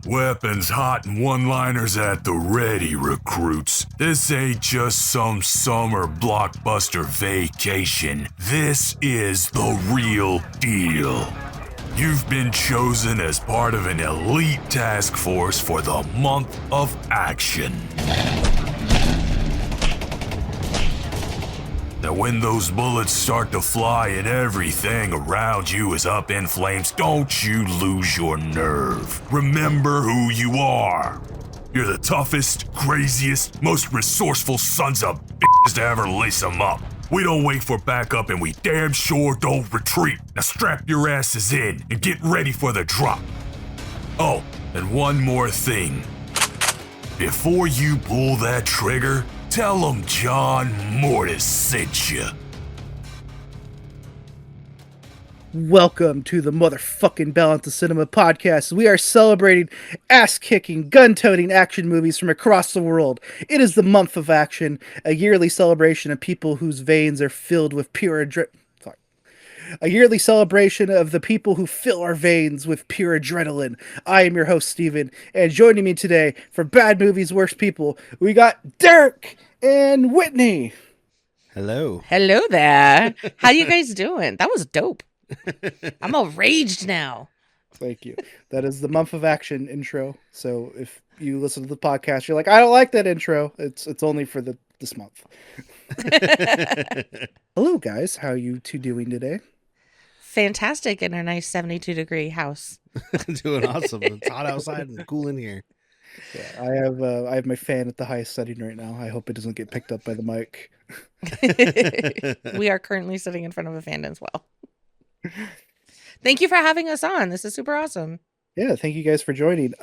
Weapons hot and one-liners at the ready, recruits. This ain't just some summer blockbuster vacation. This is the real deal. You've been chosen as part of an elite task force for the month of action. Now when those bullets start to fly and everything around you is up in flames, don't you lose your nerve. Remember who you are. You're the toughest, craziest, most resourceful sons of bitches to ever lace them up. We don't wait for backup and we damn sure don't retreat. Now strap your asses in and get ready for the drop. Oh, and one more thing. Before you pull that trigger, tell them John Mortis sent you. Welcome to the motherfucking Balance of Cinema podcast. We are celebrating ass-kicking, gun-toting action movies from across the world. It is the month of action, a yearly celebration of people whose veins are filled with pure A yearly celebration of the people who fill our veins with pure adrenaline. I am your host, Steven, and joining me today for Bad Movies, Worst People, we got Derrick and Whitney. Hello. Hello there. How you guys doing? That was dope. I'm all raged now. Thank you. That is the month of action intro. So if you listen to the podcast, you're like, I don't like that intro. It's only for this month. Hello, guys. How are you two doing today? Fantastic in our nice 72-degree house. Doing awesome. It's hot outside and cool in here. Yeah, I have my fan at the highest setting right now. I hope it doesn't get picked up by the mic. We are currently sitting in front of a fan as well. Thank you for having us on. This is super awesome. Yeah, thank you guys for joining.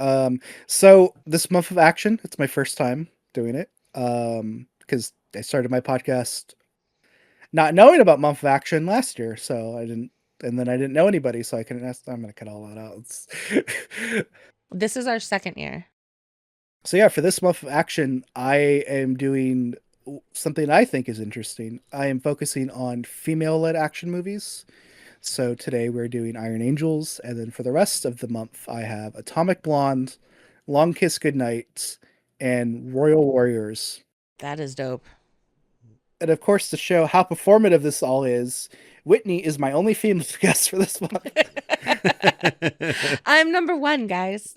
So this month of action, it's my first time doing it. Because I started my podcast not knowing about month of action last year, so I didn't know anybody, so I couldn't ask. I'm gonna cut all that out. This is our second year. So yeah, for this month of action, I am doing something I think is interesting. I am focusing on female-led action movies. So today we're doing Iron Angels, and then for the rest of the month, I have Atomic Blonde, Long Kiss Goodnight, and Royal Warriors. That is dope. And of course, to show how performative this all is, Whitney is my only female guest for this month. I'm number one, guys.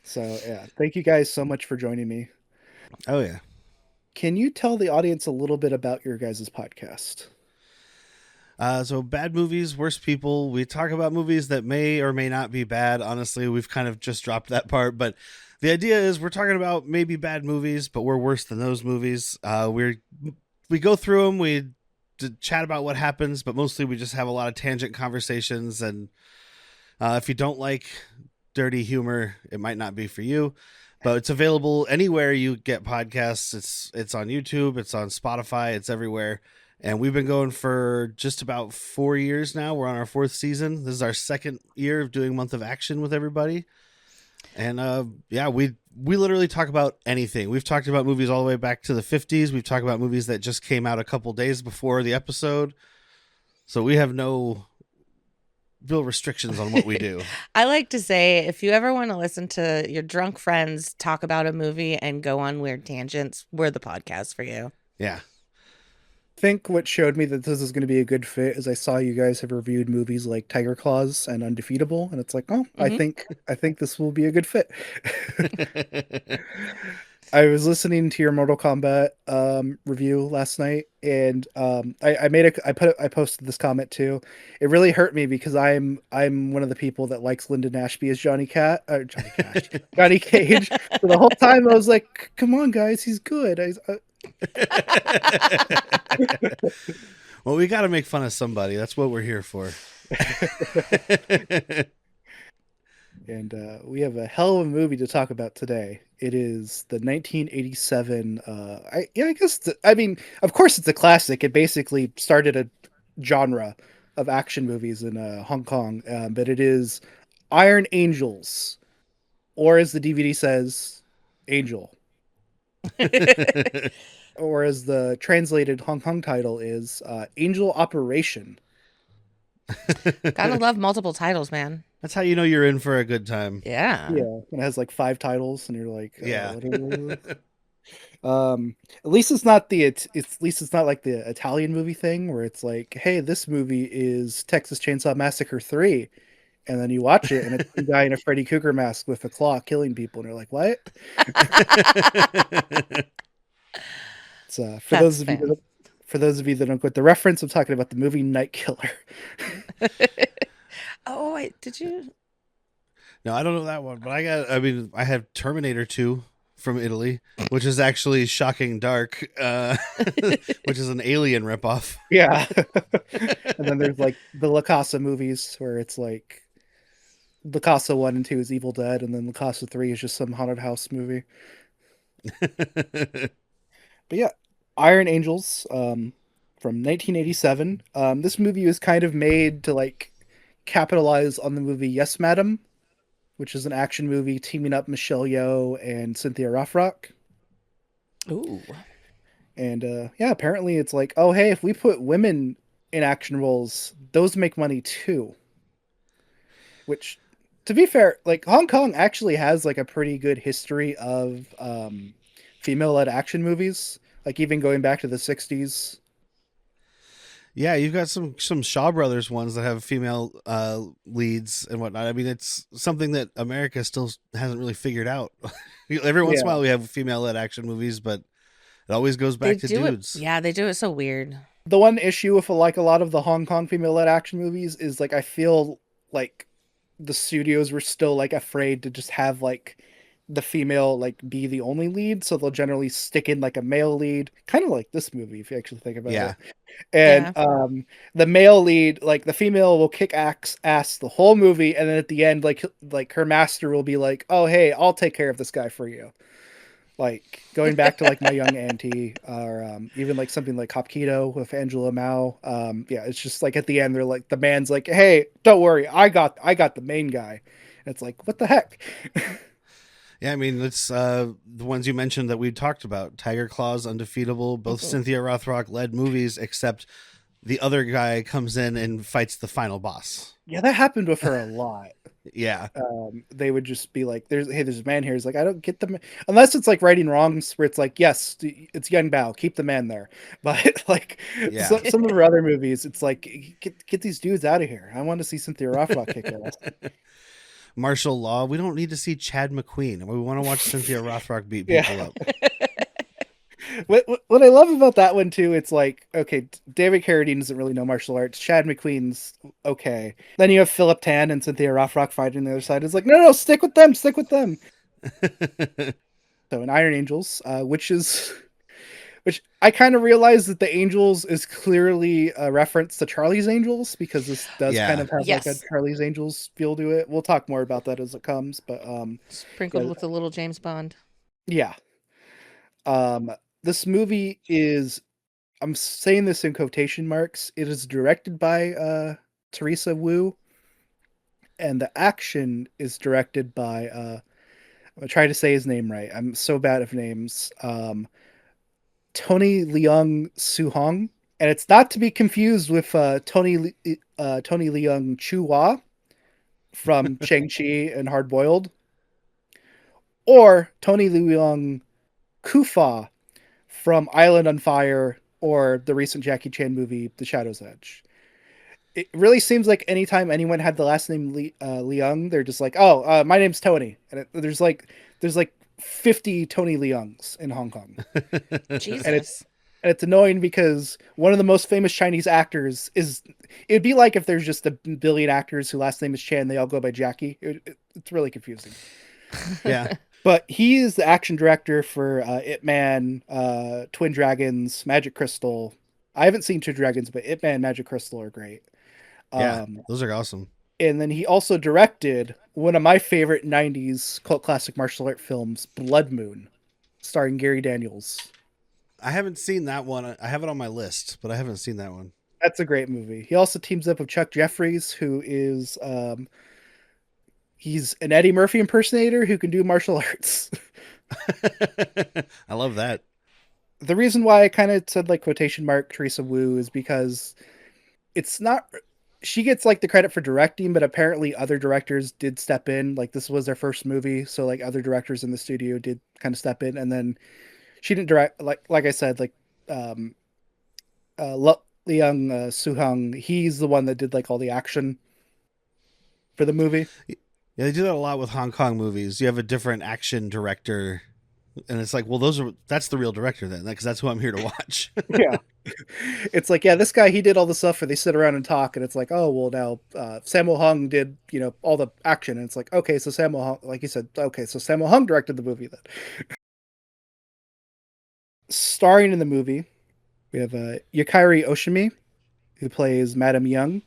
So yeah, thank you guys so much for joining me. Oh, yeah. Can you tell the audience a little bit about your guys' podcast? So Bad Movies, Worst People. We talk about movies that may or may not be bad. Honestly, we've kind of just dropped that part, but the idea is we're talking about maybe bad movies, but we're worse than those movies. We go through them, we chat about what happens, but mostly we just have a lot of tangent conversations. And if you don't like dirty humor, it might not be for you. But it's available anywhere you get podcasts. It's on YouTube, it's on Spotify, it's everywhere. And we've been going for just about 4 years now. We're on our 4th season. This is our 2nd year of doing Month of Action with everybody. And we literally talk about anything. We've talked about movies all the way back to the 50s. We've talked about movies that just came out a couple days before the episode. So we have no real restrictions on what we do. I like to say, if you ever want to listen to your drunk friends talk about a movie and go on weird tangents, we're the podcast for you. Yeah. I think what showed me that this is going to be a good fit is I saw you guys have reviewed movies like Tiger Claws and Undefeatable, and it's like, oh, Mm-hmm. I think this will be a good fit. I was listening to your Mortal Kombat review last night, and I posted this comment too. It really hurt me because I'm one of the people that likes Lyndon Ashby as Johnny Cage. So the whole time I was like, come on guys, he's good. Well, we got to make fun of somebody. That's what we're here for. And we have a hell of a movie to talk about today. It is the 1987. Of course, it's a classic. It basically started a genre of action movies in Hong Kong. But it is Iron Angels, or as the DVD says, Angel. Or as the translated Hong Kong title is Angel Operation. Gotta love multiple titles, man. That's how you know you're in for a good time. Yeah. Yeah, and it has like 5 titles, and you're like, Yeah. what are these? At least it's not at least it's not like the Italian movie thing where it's like, hey, this movie is Texas Chainsaw Massacre 3, and then you watch it and it's a guy in a Freddy Krueger mask with a claw killing people, and you're like, what? It's That's fan. for those of you that don't get the reference, I'm talking about the movie Night Killer. Oh, wait, did you? No, I don't know that one, but I have Terminator 2 from Italy, which is actually shocking dark, which is an Alien ripoff. Yeah. And then there's like the La Casa movies where it's like La Casa 1 and 2 is Evil Dead, and then La Casa 3 is just some haunted house movie. But yeah, Iron Angels, from 1987. This movie was kind of made to like capitalize on the movie Yes, Madam, which is an action movie teaming up Michelle Yeoh and Cynthia Rothrock. Ooh. And yeah, apparently it's like, oh hey, if we put women in action roles, those make money too. Which, to be fair, like Hong Kong actually has like a pretty good history of female-led action movies. Like even going back to the '60s. Yeah, you've got some Shaw Brothers ones that have female leads and whatnot. I mean, it's something that America still hasn't really figured out. Every once in a Yeah. while, we have female-led action movies, but it always goes They back to do it. dudes. Yeah, they do it so weird. The one issue with like a lot of the Hong Kong female-led action movies is like I feel like the studios were still like afraid to just have like the female like be the only lead, so they'll generally stick in like a male lead, kind of like this movie if you actually think about Yeah. it. And Yeah. the male lead, like the female will kick ass the whole movie, and then at the end, like her master will be like, "Oh hey, I'll take care of this guy for you." Like going back to like My Young Auntie, or even like something like Cop Keto with Angela Mao. Yeah, it's just like at the end they're like the man's like, "Hey, don't worry, I got the main guy." And it's like, what the heck? Yeah, I mean, it's the ones you mentioned that we talked about. Tiger Claws, Undefeatable, both Mhm. Cynthia Rothrock led movies, except the other guy comes in and fights the final boss. Yeah, that happened with her a lot. Yeah. They would just be like, there's a man here." He's like, "I don't get the unless it's like righting wrongs where it's like, yes, it's Yun Bao, keep the man there." But like Yeah. some of her other movies, it's like, get these dudes out of here. I want to see Cynthia Rothrock kick ass. Martial Law. We don't need to see Chad McQueen. We want to watch Cynthia Rothrock beat Yeah. people up. What I love about that one too, it's like, okay, David Carradine doesn't really know martial arts. Chad McQueen's okay. Then you have Philip Tan and Cynthia Rothrock fighting on the other side. It's like, no, stick with them, stick with them. So in Iron Angels, which I kind of realized that the Angels is clearly a reference to Charlie's Angels, because this does kind Yeah. of have like a Yes. Charlie's Angels feel to it. We'll talk more about that as it comes, but Sprinkled yeah, with a little James Bond. yeah. This movie is, I'm saying this in quotation marks, it is directed by Teresa Wu, and the action is directed by I'm gonna try to say his name right. I'm so bad at names. Tony Leung Suhong, and it's not to be confused with Tony Leung Chua from Shang-Chi and Hard Boiled, or Tony Leung Kufa from Island on Fire or the recent Jackie Chan movie The Shadow's Edge. It really seems like anytime anyone had the last name Leung, they're just like, "Oh, my name's Tony," and there's like 50 Tony Leungs in Hong Kong, and Jesus. it's annoying because one of the most famous Chinese actors is. It'd be like if there's just a billion actors whose last name is Chan, they all go by Jackie. It's really confusing. Yeah. But he is the action director for Ip Man, Twin Dragons, Magic Crystal. I haven't seen Twin Dragons, but Ip Man, Magic Crystal are great. Yeah. Um, Those are awesome. and then he also directed one of my favorite '90s cult classic martial art films, Blood Moon, starring Gary Daniels. I haven't seen that one. I have it on my list, but I haven't seen that one. That's a great movie. He also teams up with Chuck Jeffries, who is he's an Eddie Murphy impersonator who can do martial arts. I love that. The reason why I kind of said like quotation mark Teresa Wu is because it's not. she gets like the credit for directing, but apparently other directors did step in. Like this was their first movie, so like other directors in the studio did kind of step in, and then she didn't direct. Like I said, like um, Leung Suhung, he's the one that did like all the action for the movie. Yeah, they do that a lot with Hong Kong movies. You have a different action director, and it's like, well, that's the real director then, because that's who I'm here to watch. Yeah, it's like, yeah, this guy, he did all the stuff where they sit around and talk, and it's like, oh well, now Sammo Hung did all the action, and it's like, okay, so Sammo Hung, like you said, okay, so Sammo Hung directed the movie then. Starring in the movie, we have Yukari Oshimi, who plays Madame Young.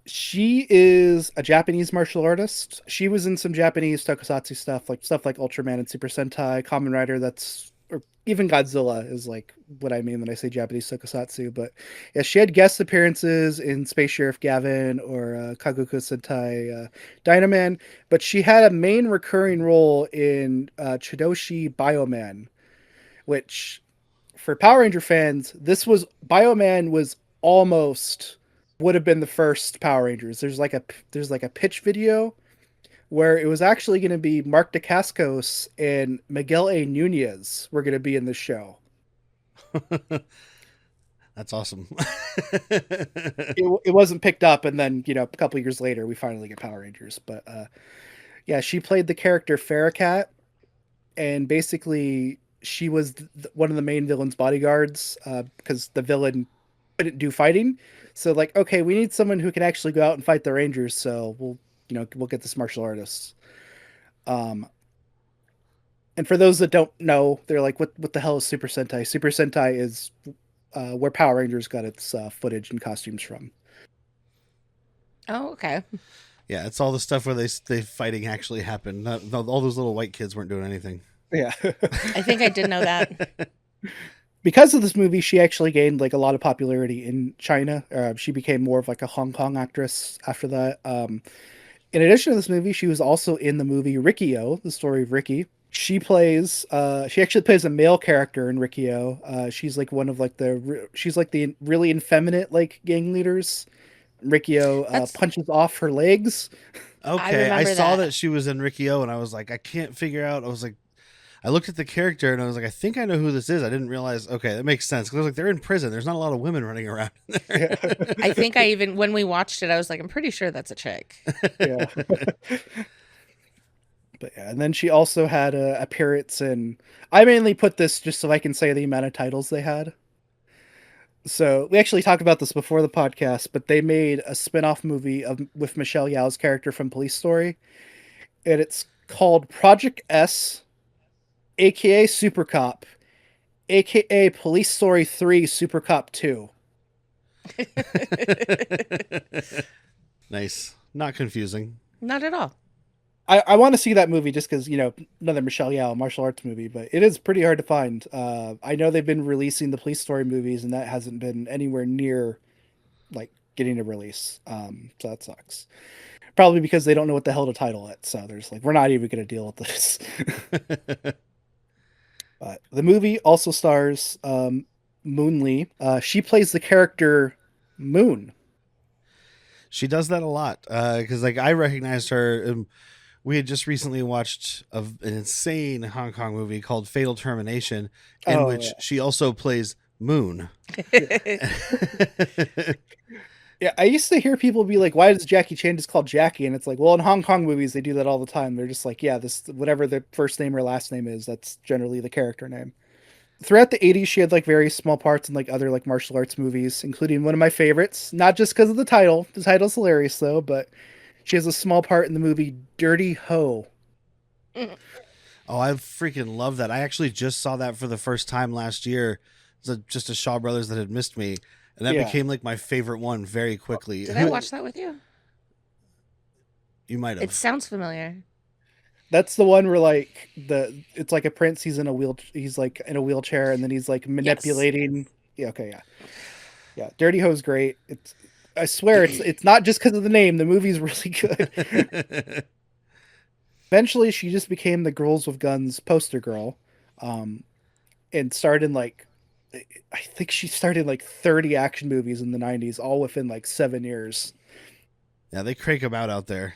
She is a Japanese martial artist. She was in some Japanese tokusatsu stuff like Ultraman and Super Sentai, Kamen Rider. That's or even Godzilla is like what I mean when I say Japanese tokusatsu. But yeah, she had guest appearances in Space Sheriff Gavin or Kagoku Sentai Dynaman. But she had a main recurring role in Chidoshi Bioman, which for Power Ranger fans, this was Bioman was almost would have been the first Power Rangers. There's like a pitch video where it was actually going to be Mark Dacascos and Miguel A. Nunez were going to be in the show. That's awesome. It wasn't picked up, and then a couple years later we finally get Power Rangers. But yeah, she played the character Farracat, and basically she was one of the main villain's bodyguards because the villain couldn't do fighting. So like, okay, we need someone who can actually go out and fight the Rangers. So we'll get this martial artist. Um, and for those that don't know, they're like, what the hell is Super Sentai? Super Sentai is where Power Rangers got its footage and costumes from. Oh, okay. Yeah, it's all the stuff where they fighting actually happened. All those little white kids weren't doing anything. Yeah. I think I did know that. Because of this movie, she actually gained like a lot of popularity in China. She became more of like a Hong Kong actress after that. In addition to this movie, she was also in the movie Rikio, the story of Ricky. She actually plays a male character in Rikio. She's like one of like she's like the really effeminate like gang leaders. Rikio That's punches off her legs. Okay, I remember saw that. that she was in Rikio, and I was like, I can't figure out. I was like, I looked at the character, and I was like, I think I know who this is. I didn't realize. Okay, that makes sense because I was like, they're in prison. There's not a lot of women running around in there. Yeah. I think I even when we watched it, I was like, I'm pretty sure that's a chick. Yeah. But yeah, and then she also had a appearance in. I mainly put this just so I can say the amount of titles they had. So we actually talked about this before the podcast, but they made a spin-off movie with Michelle Yeoh's character from Police Story, and it's called Project S, aka Super Cop, aka Police Story 3 Super Cop 2. Nice, not confusing. Not at all. I want to see that movie just because, another Michelle Yeoh martial arts movie, but it is pretty hard to find. I know they've been releasing the Police Story movies, and that hasn't been anywhere near like getting a release. So that sucks. Probably because they don't know what the hell to title it. So there's like, we're not even going to deal with this. But the movie also stars Moon Lee. She plays the character Moon. She does that a lot because like I recognized her. We had just recently watched an insane Hong Kong movie called Fatal Termination, in which she also plays Moon. Yeah, I used to hear people be like, "Why does Jackie Chan just call Jackie?" And it's like, well, in Hong Kong movies, they do that all the time. They're just like, yeah, this whatever the first name or last name is, that's generally the character name. Throughout the 80s, she had like very small parts in like other like martial arts movies, including one of my favorites. Not just because of the title. The title's hilarious though, but she has a small part in the movie Dirty Ho. Oh, I freaking love that. I actually just saw that for the first time last year. It's just a Shaw Brothers that had missed me. And that became like my favorite one very quickly. Did I watch that with you? You might have. It sounds familiar. That's the one where like it's like a prince. He's like in a wheelchair, and then he's like manipulating. Yes. Yeah. Okay. Yeah. Dirty Ho's great. I swear it's not just because of the name. The movie's really good. Eventually, she just became the Girls with Guns poster girl, and starred in like I think she started like 30 action movies in the 90s, all within like 7 years. Yeah, they crank them out there.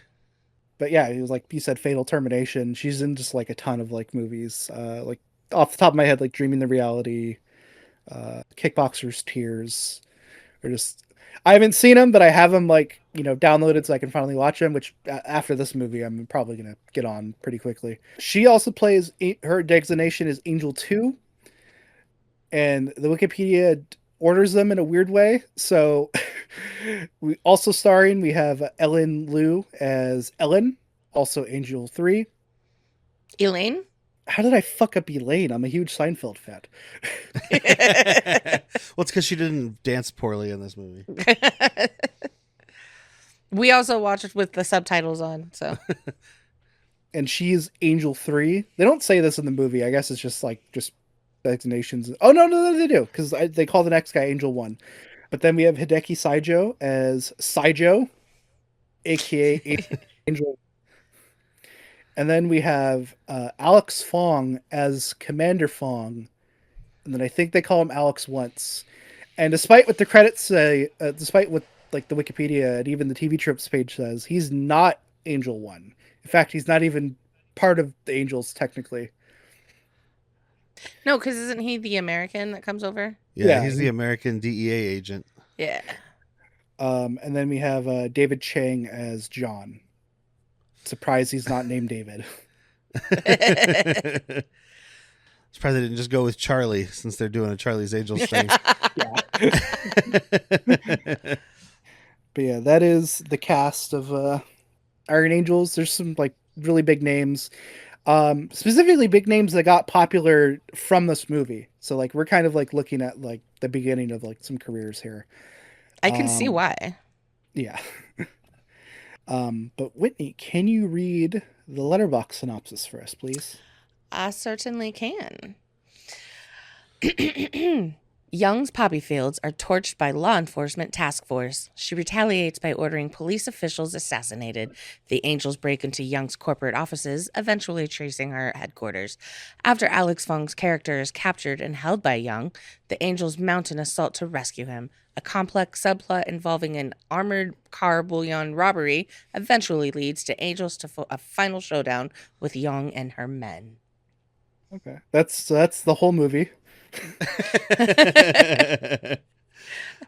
But yeah, it was like you said, Fatal Termination. She's in just like a ton of like movies. Like off the top of my head, like Dreaming the Reality, Kickboxer's Tears, or just I haven't seen them, but I have them like downloaded so I can finally watch them. Which after this movie, I'm probably gonna get on pretty quickly. She also plays her designation is Angel 2, and the Wikipedia orders them in a weird way. So we also starring we have Ellen Liu as Ellen, also Angel 3. Elaine? How did I fuck up Elaine? I'm a huge Seinfeld fan. Well, it's because she didn't dance poorly in this movie. We also watched it with the subtitles on, so. And she's Angel 3. They don't say this in the movie. I guess it's just designations. Oh, no, they do. Because they call the next guy Angel 1. But then we have Hideki Saijo as Saijo, a.k.a. Angel. And then we have Alex Fong as Commander Fong. And then I think they call him Alex once. And despite what the credits say, despite what like the Wikipedia and even the TV Tropes page says, he's not Angel 1. In fact, he's not even part of the Angels technically. No, because isn't he the American that comes over? Yeah, he's the American DEA agent. Yeah. And then we have David Chang as John. Surprised he's not named David. Surprised they didn't just go with Charlie since they're doing a Charlie's Angels thing. But yeah, that is the cast of Iron Angels. There's some like really big names. Specifically big names that got popular from this movie. So like we're kind of like looking at like the beginning of like some careers here. I can see why. Yeah. But Whitney, can you read the letterbox synopsis for us, please? I certainly can. Young's poppy fields are torched by law enforcement task force. She retaliates by ordering police officials assassinated. The Angels break into Young's corporate offices, eventually tracing her headquarters. After Alex Fong's character is captured and held by Young, the Angels mount an assault to rescue him. A complex subplot involving an armored car bullion robbery eventually leads to Angels to a final showdown with Young and her men. Okay, that's the whole movie.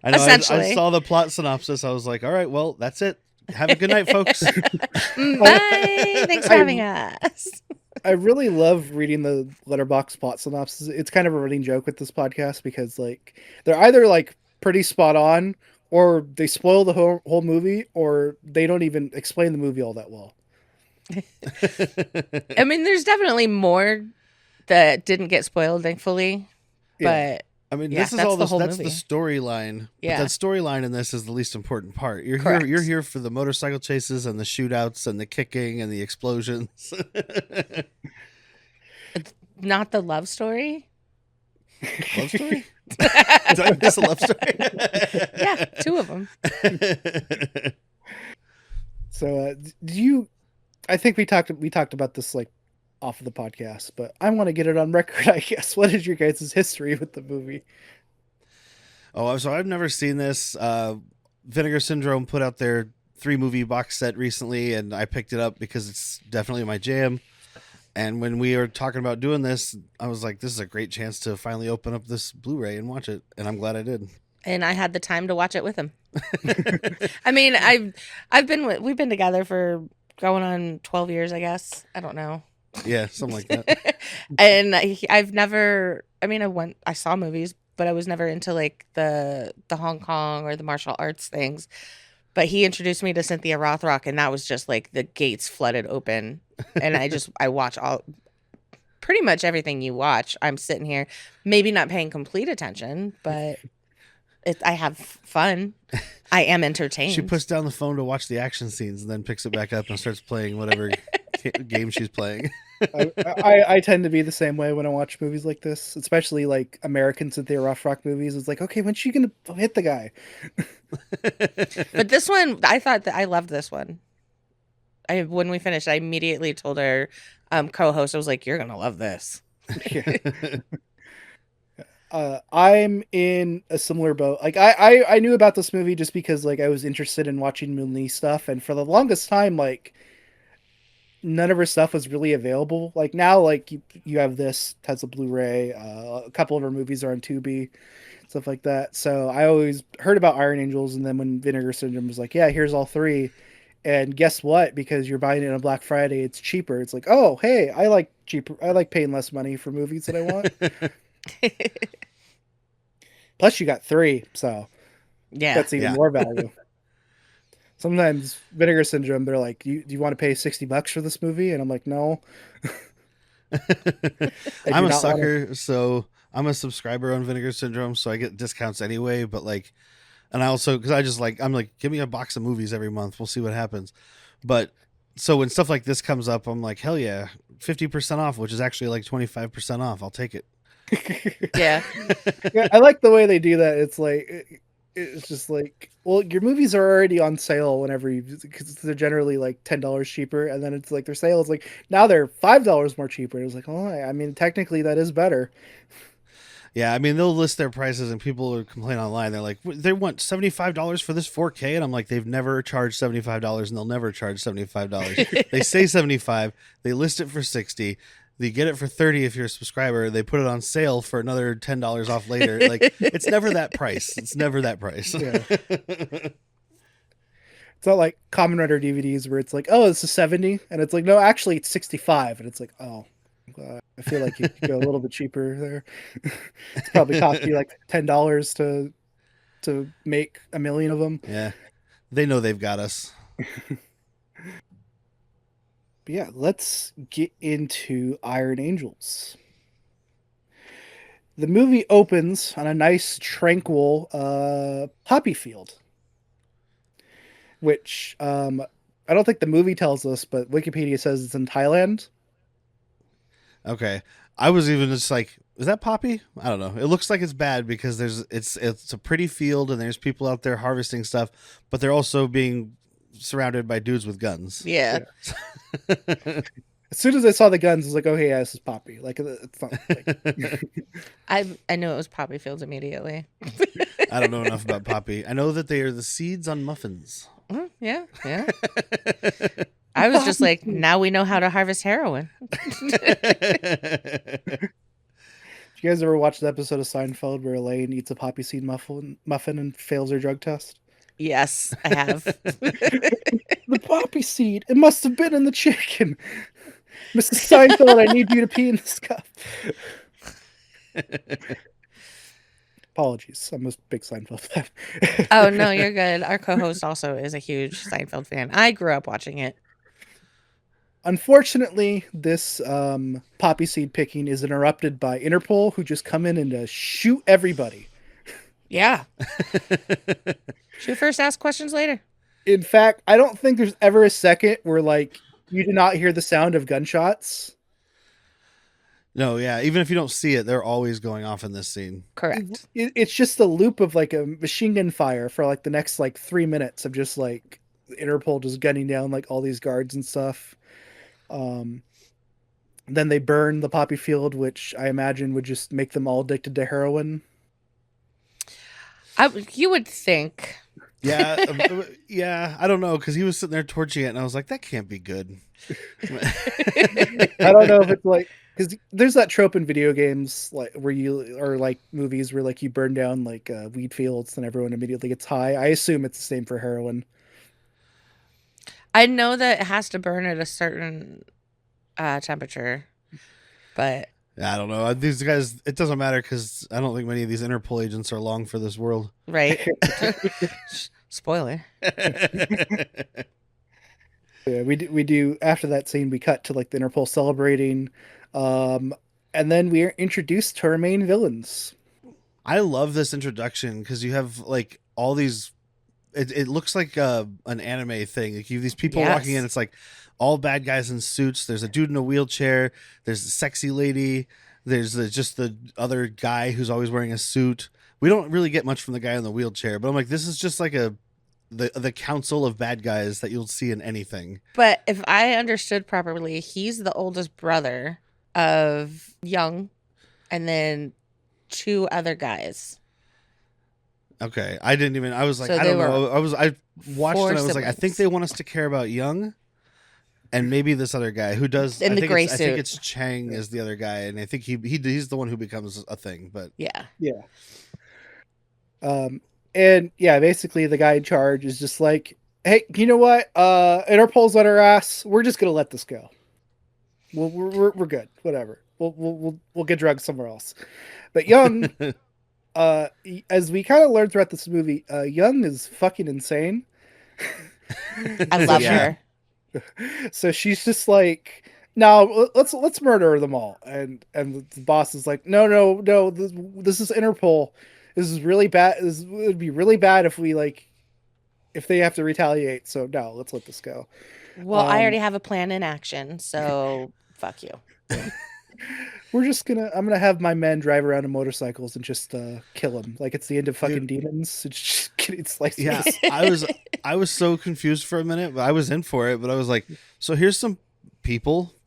I know. I saw the plot synopsis. I was like, all right, well, that's it. Have a good night, folks. Bye. Thanks for having us. I really love reading the letterbox plot synopsis. It's kind of a running joke with this podcast because like they're either like pretty spot on or they spoil the whole movie or they don't even explain the movie all that well. I mean, there's definitely more that didn't get spoiled, thankfully. Yeah. But I mean, yeah, this is all the this. whole That's movie. the storyline. Yeah. But that storyline in this is the least important part. You're Correct. here. You're here for the motorcycle chases and the shootouts and the kicking and the explosions. Not the love story. Love story? Did I miss a love story? Yeah, 2 of them. So, do you? I think we talked about this like off of the podcast, but I want to get it on record. I guess. What is your guys' history with the movie? Oh, so I've never seen this. Vinegar Syndrome put out their 3-movie box set recently, and I picked it up because it's definitely my jam. And when we were talking about doing this, I was like, this is a great chance to finally open up this Blu-ray and watch it. And I'm glad I did. And I had the time to watch it with him. I mean, we've been together for going on 12 years, I guess. I don't know. Yeah, something like that. And I saw movies, but I was never into like the Hong Kong or the martial arts things. But he introduced me to Cynthia Rothrock, and that was just like the gates flooded open. And I watch pretty much everything you watch. I'm sitting here, maybe not paying complete attention, but I have fun. I am entertained. She puts down the phone to watch the action scenes and then picks it back up and starts playing whatever game she's playing. I tend to be the same way when I watch movies like this, especially like American Cynthia Rothrock movies. It's like, okay, when's she gonna hit the guy? But this one, I thought that I loved this one. When we finished, I immediately told our co-host, I was like, "You're gonna love this." Yeah. I'm in a similar boat. Like I knew about this movie just because like I was interested in watching Moon stuff, and for the longest time, like none of her stuff was really available. Like now, like you have this has a Blu-ray. A couple of her movies are on Tubi, stuff like that. So I always heard about Iron Angels, and then when Vinegar Syndrome was like, yeah, here's all three, and guess what? Because you're buying it on Black Friday, it's cheaper. It's like, oh hey, I like cheaper. I like paying less money for movies that I want. Plus, you got three, so Yeah. that's even Yeah. more value. Sometimes Vinegar Syndrome, they're like, do you want to pay $60 for this movie? And I'm like, no. I I'm do a not want to. sucker, so I'm a subscriber on Vinegar Syndrome, so I get discounts anyway. But like, and I also because I just like I'm like, give me a box of movies every month. We'll see what happens. But so when stuff like this comes up, I'm like, hell yeah, 50% off, which is actually like 25% off. I'll take it. Yeah. Yeah, I like the way they do that. It's like it's just like, well, your movies are already on sale whenever you because they're generally like $10 cheaper, and then it's like their sale is like now they're $5 more cheaper. It was like, oh, I mean, technically that is better. Yeah, I mean they'll list their prices and people are complaining online. They're like, they want $75 for this 4K, and I'm like, they've never charged $75 and they'll never charge $75. They say 75, they list it for 60. They get it for 30 if you're a subscriber. They put it on sale for another $10 off later. Like it's never that price. It's never that price. Yeah. It's not like Kamen Rider DVDs where it's like, oh, this is 70, and it's like, no, actually it's 65, and it's like, oh, I feel like you could go a little bit cheaper there. It's probably cost you like $10 to make a million of them. Yeah, they know they've got us. But yeah, let's get into Iron Angels. The movie opens on a nice, tranquil poppy field, which I don't think the movie tells us, but Wikipedia says it's in Thailand. Okay, I was even just like, is that poppy? I don't know. It looks like it's bad because it's a pretty field and there's people out there harvesting stuff, but they're also being surrounded by dudes with guns. Yeah. As soon as I saw the guns, I was like, oh, hey, yeah, this is Poppy. Like, it's not. Like... I knew it was poppy fields immediately. I don't know enough about poppy. I know that they are the seeds on muffins. Yeah. I was just like, now we know how to harvest heroin. Did you guys ever watch the episode of Seinfeld where Elaine eats a poppy seed muffin and fails her drug test? Yes, I have. The poppy seed. It must have been in the chicken. Mrs. Seinfeld, I need you to pee in this cup. Apologies. I'm a big Seinfeld fan. Oh, no, you're good. Our co-host also is a huge Seinfeld fan. I grew up watching it. Unfortunately, this poppy seed picking is interrupted by Interpol, who just come in and shoot everybody. Yeah. Shoot first, ask questions later. In fact, I don't think there's ever a second where like you do not hear the sound of gunshots. No, yeah. Even if you don't see it, they're always going off in this scene. Correct. It's just a loop of like a machine gun fire for like the next like 3 minutes of just like Interpol just gunning down like all these guards and stuff. Then they burn the poppy field, which I imagine would just make them all addicted to heroin. You would think. Yeah, yeah. I don't know because he was sitting there torching it, and I was like, that can't be good. I don't know if it's like because there's that trope in video games like where you or like movies where like you burn down like weed fields and everyone immediately gets high. I assume it's the same for heroin. I know that it has to burn at a certain temperature, but I don't know. These guys, it doesn't matter because I don't think many of these Interpol agents are long for this world. right. Spoiler. Yeah, we do. After that scene, we cut to like the Interpol celebrating, and then we are introduced to our main villains. I love this introduction because you have like all these. It looks like an anime thing. Like you have these people walking in. It's like all bad guys in suits. There's a dude in a wheelchair. There's a sexy lady. There's just the other guy who's always wearing a suit. We don't really get much from the guy in the wheelchair, but I'm like, this is just like the council of bad guys that you'll see in anything. But if I understood properly, he's the oldest brother of Young, and then 2 other guys. Okay, I didn't even. I was like, So I they don't know. I watched 4 and I was like, I think siblings. they want us to care about Young, and maybe this other guy who does. In the gray I think suit. it's Chang is the other guy, and I think he's the one who becomes a thing. But Yeah. Yeah. And yeah, basically the guy in charge is just like, hey, you know what? Interpol's on our ass. We're just gonna let this go. We're good. Whatever. We'll get drugs somewhere else. But Young, as we kind of learned throughout this movie, Young is fucking insane. I love Yeah. her. So she's just like, no, let's murder them all. And the boss is like, no, this is Interpol. This is really bad. This would be really bad if we if they have to retaliate. So no, let's let this go. Well, I already have a plan in action, so fuck you. I'm gonna have my men drive around on motorcycles and just kill them. Like it's the end of fucking Dude. Demons. It's just getting sliced. Yeah, with I was so confused for a minute, but I was in for it. But I was like, so here's some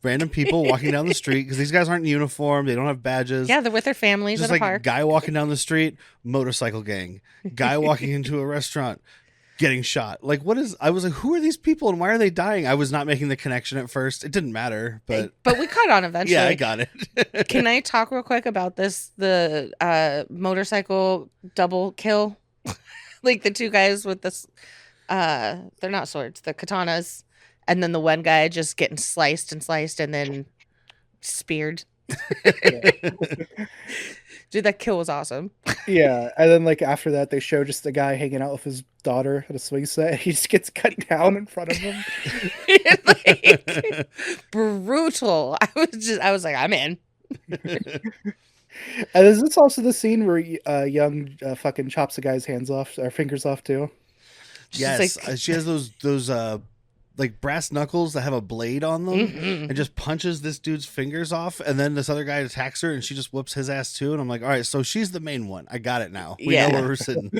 random people walking down the street because these guys aren't in uniform, they don't have badges. Yeah, they're with their families Just at a like park. guy walking down the street, motorcycle gang. Guy walking into a restaurant, getting shot. Like, what is? I was like, who are these people and why are they dying? I was not making the connection at first. It didn't matter, but we caught on eventually. yeah, I got it. Can I talk real quick about the motorcycle double kill? Like the 2 guys with this they're not swords, the katanas, and then the one guy just getting sliced and then speared. Dude, that kill was awesome. Yeah, and then after that, they show just a guy hanging out with his daughter at a swing set. He just gets cut down in front of him. Like, brutal. I was like, I'm in. And is this also the scene where Young fucking chops a guy's hands off or fingers off too? Yes, like- she has those like brass knuckles that have a blade on them, Mhm. and just punches this dude's fingers off, and then this other guy attacks her, and she just whoops his ass too. And I'm like, all right, so she's the main one. I got it now. We Yeah. know where we're sitting.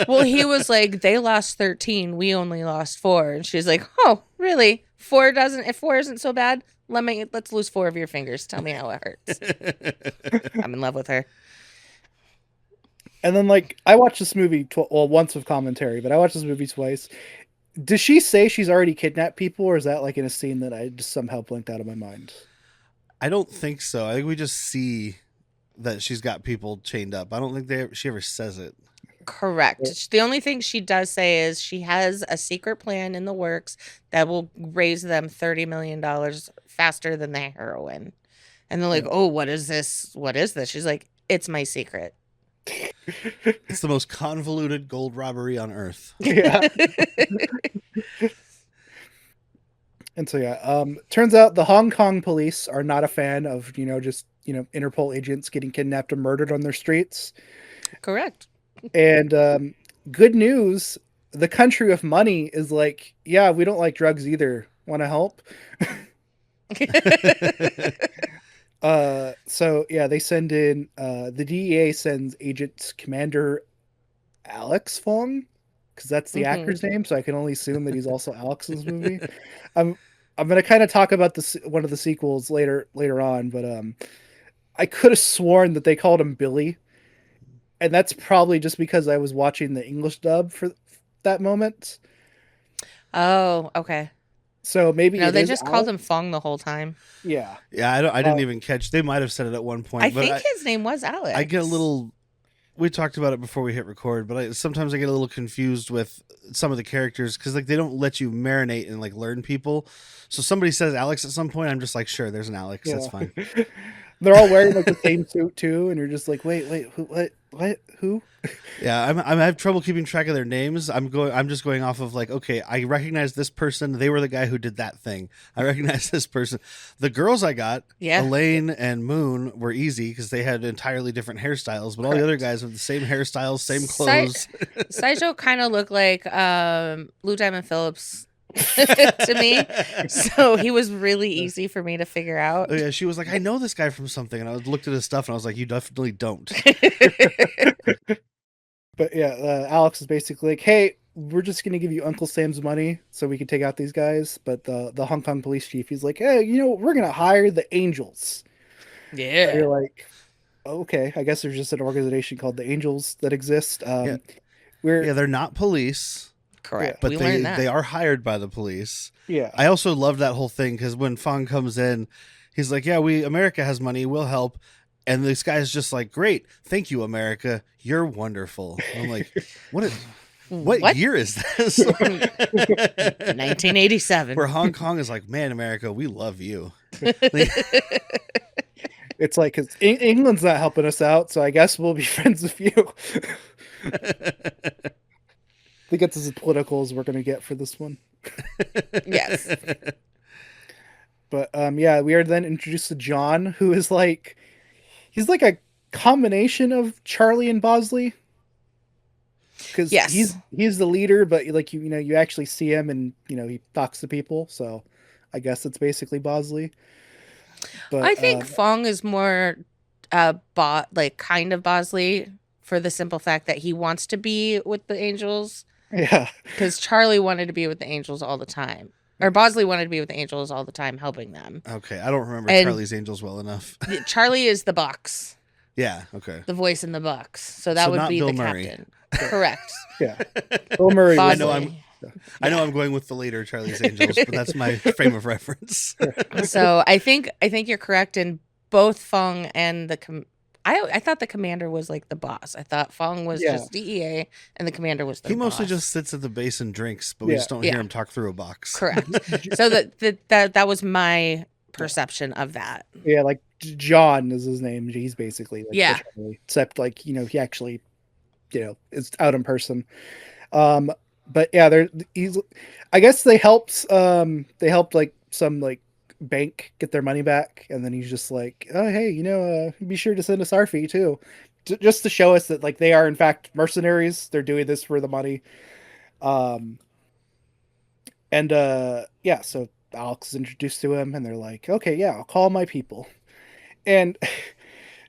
Well, he was like, they lost 13, we only lost 4, and she's like, oh, really? If 4 isn't so bad, let's lose 4 of your fingers. Tell me how it hurts. I'm in love with her. And then I watched this movie once with commentary, but I watched this movie twice. Does she say she's already kidnapped people, or is that in a scene that I just somehow blinked out of my mind? I don't think so. I think we just see that she's got people chained up. I don't think she ever says it. Correct. The only thing she does say is she has a secret plan in the works that will raise them $30 million faster than the heroin. And they're like, oh, what is this? What is this? She's like, it's my secret. It's the most convoluted gold robbery on earth. Yeah. And so turns out the Hong Kong police are not a fan of Interpol agents getting kidnapped or murdered on their streets. Correct. And good news, the country of money is like, yeah, we don't like drugs either. Want to help? So yeah, they send in the DEA sends Agent Commander Alex Fong, because that's the actor's name, so I can only assume that he's also Alex in this movie. I'm gonna kind of talk about one of the sequels later on, but I could have sworn that they called him Billy, and that's probably just because I was watching the English dub for that moment. Oh, okay. So maybe they just called him Fong the whole time. Yeah. Yeah, I didn't even catch. They might have said it at one point. I think his name was Alex. I get a little. We talked about it before we hit record, but sometimes I get a little confused with some of the characters because they don't let you marinate and learn people. So somebody says Alex at some point, I'm just like, sure, there's an Alex. Yeah. That's fine. They're all wearing the same suit too, and you're just like, wait, who? Yeah, I have trouble keeping track of their names. I'm just going off of okay, I recognize this person. They were the guy who did that thing. I recognize this person. The girls I got, Elaine and Moon, were easy because they had entirely different hairstyles, but all the other guys have the same hairstyles, same clothes. Sideshow kind of looked like Lou Diamond Phillips to me, so he was really easy for me to figure out. Oh yeah, she was like, I know this guy from something, and I looked at his stuff and I was like, you definitely don't. But yeah, Alex is basically like, hey, we're just gonna give you Uncle Sam's money so we can take out these guys. But the Hong Kong police chief, he's like, hey, we're gonna hire the Angels. Yeah. And you're like, Okay, I guess there's just an organization called the Angels that exist. Yeah. We're Yeah, they're not police, yeah, Correct. but We they learned that. they are hired by the police. yeah, I also love that whole thing because when Fong comes in, he's like, "Yeah, America has money, we'll help," and this guy's just like, "Great, thank you, America, you're wonderful." And I'm like, what year is this? 1987. Where Hong Kong is like, "Man, America, we love you." Like, it's like 'cause England's not helping us out, so I guess we'll be friends with you. I think it's as political as we're gonna get for this one. Yes. But yeah, we are then introduced to John, who is like he's like a combination of Charlie and Bosley. Because Yes. he's the leader, but like you know you actually see him and you know he talks to people, so I guess it's basically Bosley. But I think Fong is more like kind of Bosley for the simple fact that he wants to be with the Angels, yeah, because Charlie wanted to be with the Angels all the time. Or Bosley wanted to be with the Angels all the time, helping them. okay, I don't remember And- Charlie's Angels well enough. Charlie is the Bucks, Yeah, okay. the voice in the Bucks. So that So would not be Bill the Murray. captain. Correct. yeah. Bill Murray. I was know Bosley. I know I'm going with the later Charlie's Angels, but that's my frame of reference. So I think you're correct in both Fong and the I thought the commander was like the boss. I thought Fong was Yeah. just DEA and the commander was the He mostly boss. just sits at the base and drinks, but we Yeah. just don't Yeah. hear him talk through a box. Correct. So that was my perception of that. Yeah, like John is his name. He's basically like Yeah. Charlie, except like you know he actually you know is out in person. But yeah, he's. I guess they helped like some like bank get their money back, and then he's just like, oh hey, you know, be sure to send us our fee too, just to show us that like they are in fact mercenaries. They're doing this for the money. And yeah, so Alex is introduced to him, and they're like, okay, yeah, I'll call my people, and.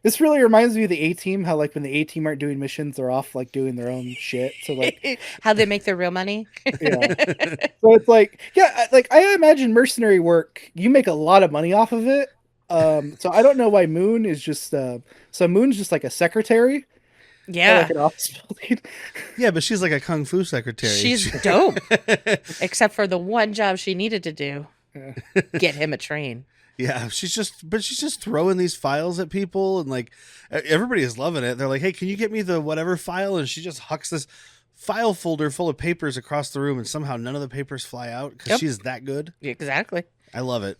This really reminds me of the A Team. How like when the A Team aren't doing missions, they're off like doing their own shit. So like, How they make their real money. yeah. So it's like, yeah, like I imagine mercenary work. You make a lot of money off of it. So I don't know why Moon is just. So Moon's just like a secretary. Or Yeah. like an office building. Yeah, but she's like a kung fu secretary. She's dope. Except for the one job she needed to do. Yeah. Get him a train. Yeah, she's just throwing these files at people, and like everybody is loving it. They're like, "Hey, can you get me the whatever file?" And she just hucks this file folder full of papers across the room, and somehow none of the papers fly out because Yep. she's that good. Exactly. I love it.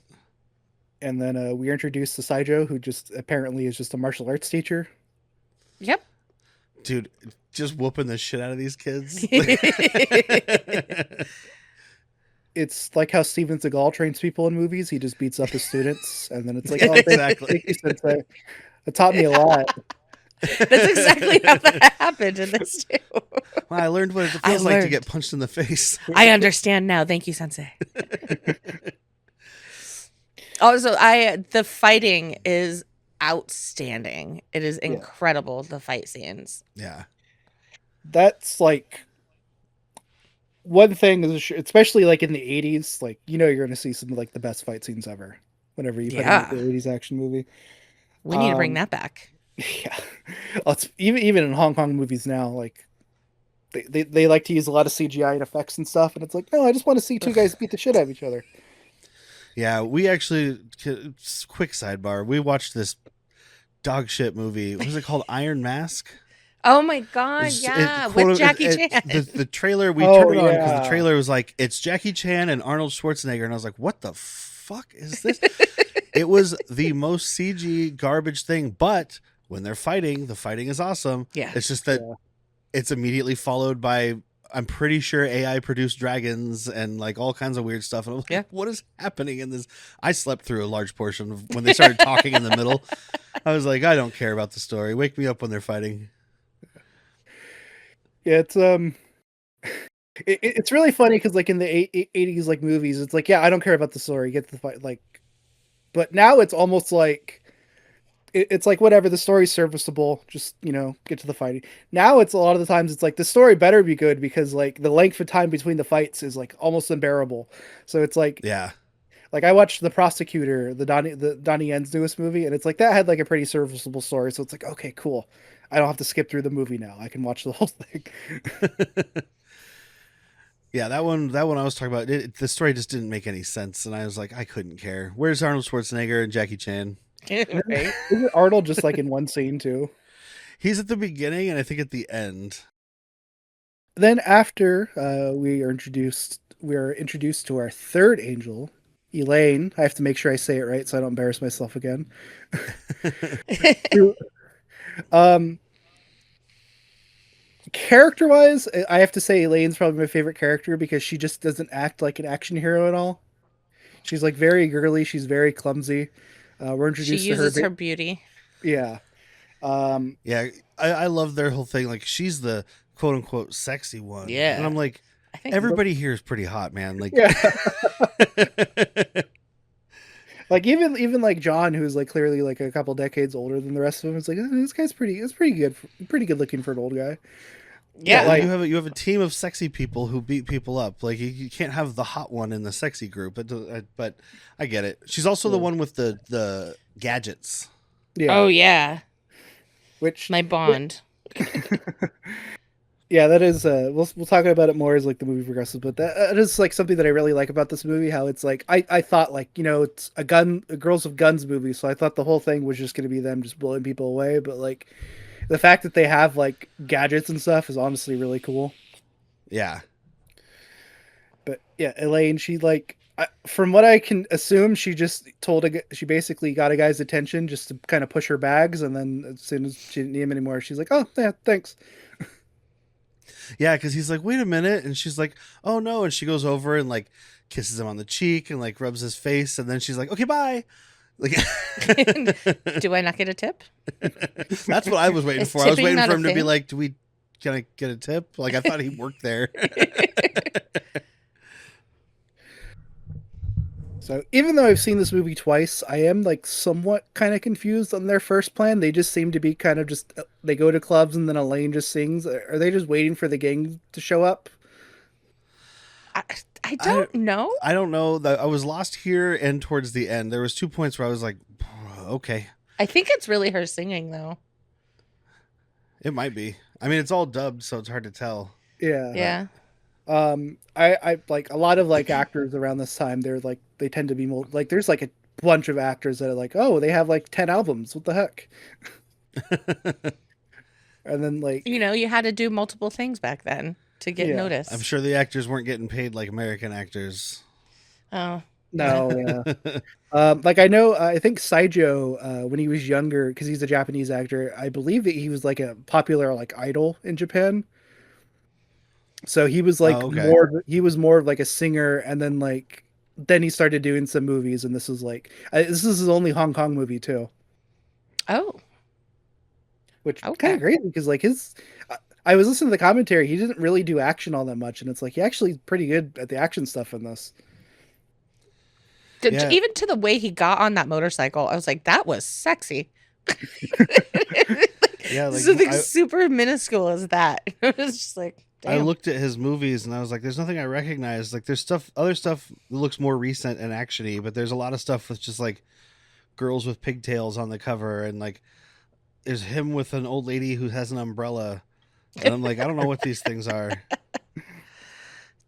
And then we are introduced to Saijo, who just apparently is just a martial arts teacher. Yep. Dude, just whooping the shit out of these kids. It's like how Steven Seagal trains people in movies. He just beats up his students, and then it's like, oh, Exactly. thank you, Sensei. It taught me a lot. That's exactly how that happened in this too. Well, I learned what it I feels like to learned. get punched in the face. I understand now. Thank you, Sensei. Also, the fighting is outstanding. It is Yeah. incredible, the fight scenes. Yeah. That's like one thing is especially like in the 80s, like you know you're going to see some of like the best fight scenes ever whenever you put Yeah. in the 80s action movie. We need to bring Um, that back. Yeah. Well, it's even in Hong Kong movies now, like they like to use a lot of CGI and effects and stuff, and it's like, no, I just want to see two guys beat the shit out of each other. Yeah, we actually, quick sidebar, we watched this dog shit movie. What was it called? Iron Mask? Oh my god, yeah, with Jackie Chan. The trailer, we Oh, turned it on because yeah. the trailer was like, it's Jackie Chan and Arnold Schwarzenegger. And I was like, what the fuck is this? It was the most CG garbage thing, but when they're fighting, the fighting is awesome. Yeah. It's just that it's immediately followed by, I'm pretty sure AI produced dragons and like all kinds of weird stuff. And I'm like, Yeah. what is happening in this? I slept through a large portion of when they started talking in the middle. I was like, I don't care about the story. Wake me up when they're fighting. Yeah, it's really funny because like in the 80s like movies, it's like, yeah, I don't care about the story, get the fight, like, but now it's almost like it's like whatever, the story's serviceable, just you know get to the fighting. Now it's a lot of the times it's like the story better be good because like the length of time between the fights is like almost unbearable. So it's like Yeah. Like I watched The Prosecutor, the Donnie Yen's newest movie, and it's like that had like a pretty serviceable story. So it's like, okay, cool. I don't have to skip through the movie now. I can watch the whole thing. Yeah, that one I was talking about. The story just didn't make any sense, and I was like, I couldn't care. Where's Arnold Schwarzenegger and Jackie Chan? Right? Isn't Arnold just like in one scene too? He's at the beginning, and I think at the end. Then after we are introduced to our third angel, Elaine. I have to make sure I say it right so I don't embarrass myself again. um, Character wise, I have to say Elaine's probably my favorite character because she just doesn't act like an action hero at all. She's like very girly. She's very clumsy. We're She introduced to her. uses her beauty. Yeah. Yeah, I love their whole thing. Like she's the quote unquote sexy one. Yeah. And I'm like, I think everybody here is pretty hot, man. Like, yeah. Like even like John, who's like clearly like a couple decades older than the rest of them, is like, oh, this guy's pretty good, pretty good looking for an old guy. yeah, like- you have a team of sexy people who beat people up. Like you can't have the hot one in the sexy group. But I get it. She's also the one with the gadgets. Yeah. Oh yeah, Which my Bond. yeah, that is we'll talk about it more as like the movie progresses, but that is like something that I really like about this movie, how it's like I thought like, you know, it's a girls with guns movie, so I thought the whole thing was just going to be them just blowing people away, but like the fact that they have like gadgets and stuff is honestly really cool. Yeah. But yeah, Elaine, she like from what I can assume, she just she basically got a guy's attention just to kind of push her bags, and then as soon as she didn't need him anymore, she's like, "Oh, yeah, thanks." Yeah, because he's like, wait a minute, and she's like, oh no, and she goes over and like kisses him on the cheek and like rubs his face, and then she's like, okay, bye. Like, Do I not get a tip? that's what I was waiting Is for. I was tipping waiting not for a him to be thing? like, can I get a tip? Like I thought he worked there. So even though I've seen this movie twice, I am like somewhat kind of confused on their first plan. They just seem to be kind of just they go to clubs and then Elaine just sings. Are they just waiting for the gang to show up? I don't know. I don't know. I was lost here and towards the end. There was 2 points where I was like, okay, I think it's really her singing though. it might be. I mean, it's all dubbed, so it's hard to tell. Yeah. Yeah. I like a lot of like actors around this time. They're like they tend to be more like there's like a bunch of actors that are like, oh, they have like 10 albums. What the heck? And then like You know, you had to do multiple things back then to get Yeah. noticed. I'm sure the actors weren't getting paid like American actors. Oh. no, yeah. Like I know, I think Saijo, when he was younger, because he's a Japanese actor, I believe that he was like a popular like idol in Japan. So he was like Oh, okay. he was more of like a singer, and then he started doing some movies, and this is like this is his only Hong Kong movie too, Oh. which Okay. kind of crazy because like I was listening to the commentary, he didn't really do action all that much, and it's like he actually pretty good at the action stuff in this. Yeah. Even to the way he got on that motorcycle, I was like, that was sexy. Yeah, like Something super minuscule as that. It was just like, I damn. looked at his movies and I was like, there's nothing I recognize. Like there's other stuff that looks more recent and actiony, but there's a lot of stuff with just like girls with pigtails on the cover, and like there's him with an old lady who has an umbrella, and I'm like, I don't know what these things are.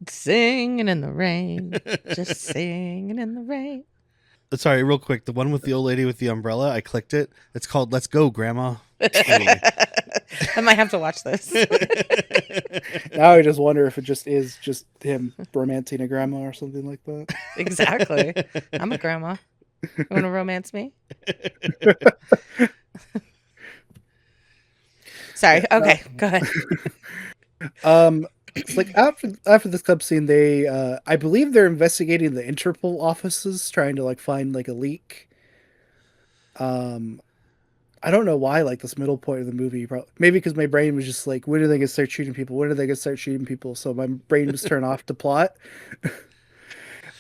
Singing in the rain, just singing in the rain. Sorry, real quick, the one with the old lady with the umbrella, I clicked it. It's called Let's Go, Grandma. Anyway. I might have to watch this. Now I just wonder if it just is just him romancing a grandma or something like that. Exactly. I'm a grandma. You want to romance me? Sorry. Okay, go ahead. It's like after this club scene, they I believe they're investigating the Interpol offices, trying to like find like a leak. I don't know why, like this middle point of the movie, maybe because my brain was just like, when are they gonna start shooting people? When are they gonna start shooting people? So my brain was turned off to plot. But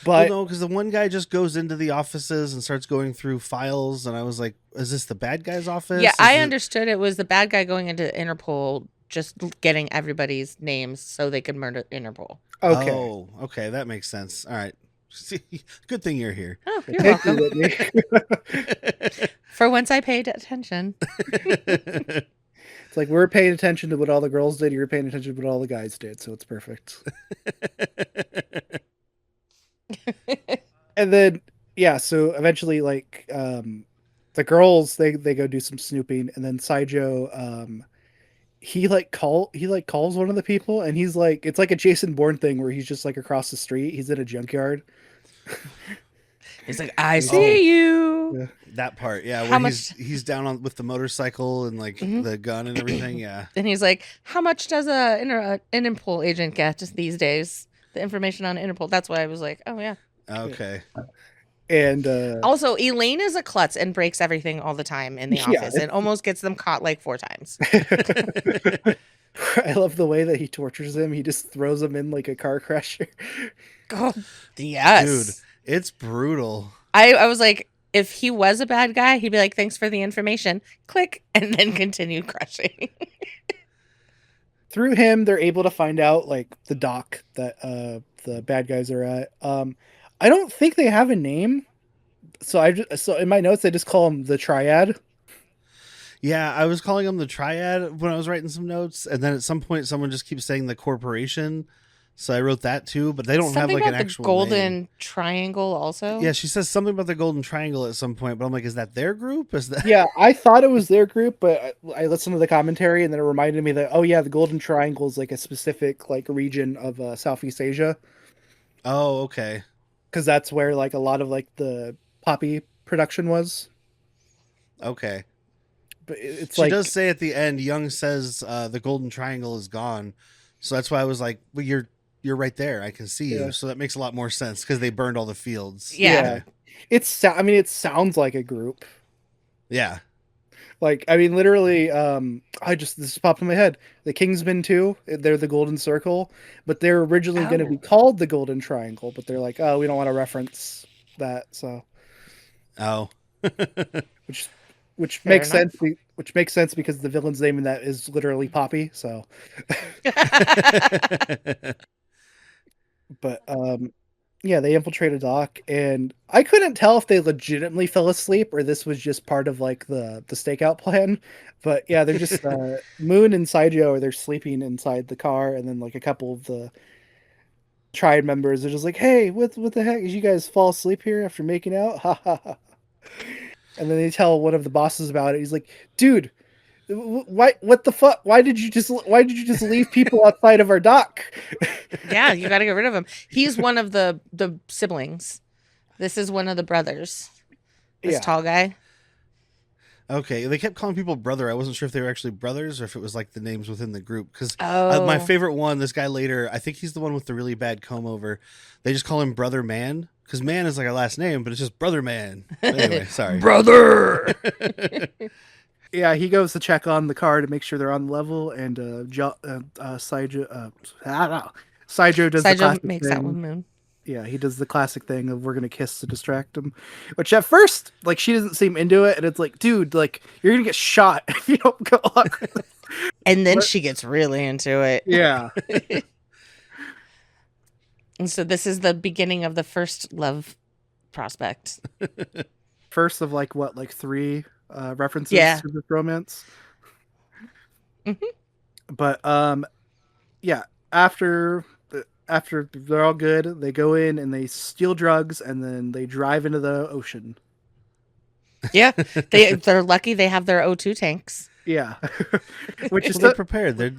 Well, no, because the one guy just goes into the offices and starts going through files, and I was like, is this the bad guy's office? Yeah, Is I it- understood it was the bad guy going into Interpol, just getting everybody's names so they could murder Interpol. okay, Oh, okay, that makes sense. All right. See, good thing you're here. Oh, you're Thank you, welcome. Whitney. For once I paid attention. It's like we're paying attention to what all the girls did. You're paying attention to what all the guys did. So it's perfect. And then, yeah, so eventually, like, the girls, they go do some snooping. And then Saijo, he calls one of the people, and he's like, it's like a Jason Bourne thing where he's just like across the street. He's in a junkyard. He's like, I see you. Yeah. That part, yeah, How where much- he's down on with the motorcycle and like the gun and everything, yeah. And he's like, how much does a Interpol agent get just these days? The information on Interpol. That's why I was like, oh, yeah. Okay. And Also, Elaine is a klutz and breaks everything all the time in the Yeah. office and almost gets them caught like 4 times. I love the way that he tortures him. He just throws him in like a car crasher. Oh, yes. Dude, it's brutal. I was like, if he was a bad guy, he'd be like, thanks for the information. Click. And then continue crushing. Through him, they're able to find out like the dock that the bad guys are at. I don't think they have a name, so so in my notes I just call them the Triad. Yeah, I was calling them the Triad when I was writing some notes, and then at some point someone just keeps saying the corporation, so I wrote that too. But they don't Something have like about an the actual golden name. triangle also. Yeah, she says something about the Golden Triangle at some point, but I'm like, is that their group? Is that? Yeah, I thought it was their group, but I listened to the commentary and then it reminded me that, oh yeah, the Golden Triangle is like a specific like region of Southeast Asia, Oh, okay. because that's where like a lot of like the poppy production was. Okay. But it's She like does say at the end, Young says the Golden Triangle is gone, so that's why I was like, well, you're right there. I can see Yeah. you, so that makes a lot more sense because they burned all the fields. Yeah. I mean, it sounds like a group. Yeah. Like, I mean, literally, this popped in my head. The Kingsmen too. They're the Golden Circle, but they're originally going to be Oh. called the Golden Triangle. But they're like, oh, we don't want to reference that, so Oh. which Fair makes enough. sense. Which makes sense because the villain's name in that is literally Poppy. So, but yeah, they infiltrate a dock, and I couldn't tell if they legitimately fell asleep or this was just part of like the stakeout plan. But yeah, they're just Moon and Saijo, they're sleeping inside the car, and then like a couple of the Triad members are just like, "Hey, what the heck? Did you guys fall asleep here after making out?" Ha ha ha. And then they tell one of the bosses about it. He's like, "Dude, why? What the fuck? Why did you just leave people outside of our dock?" Yeah, you got to get rid of him. He's one of the siblings. This is one of the brothers. This Yeah. tall guy. Okay, they kept calling people brother. I wasn't sure if they were actually brothers or if it was like the names within the group. Because Oh, my favorite one, this guy later, I think he's the one with the really bad comb over. They just call him Brother Man because Man is like a last name, but it's just Brother Man. But anyway, sorry. brother. Yeah, he goes to check on the car to make sure they're on the level, and Saijo does the Saijo classic makes thing. out with Moon. Yeah, he does the classic thing of we're gonna kiss to distract him, which at first, like, she doesn't seem into it, and it's like, dude, like, you're gonna get shot if you don't go on. And then What? she gets really into it. Yeah, And so this is the beginning of the first love prospect. first of like what, like 3 references Yeah. to this romance. Mhm. But yeah, after they're all good, they go in and they steal drugs, and then they drive into the ocean. Yeah, they're lucky they have their O2 tanks. Yeah, which is Well, they're prepared. They're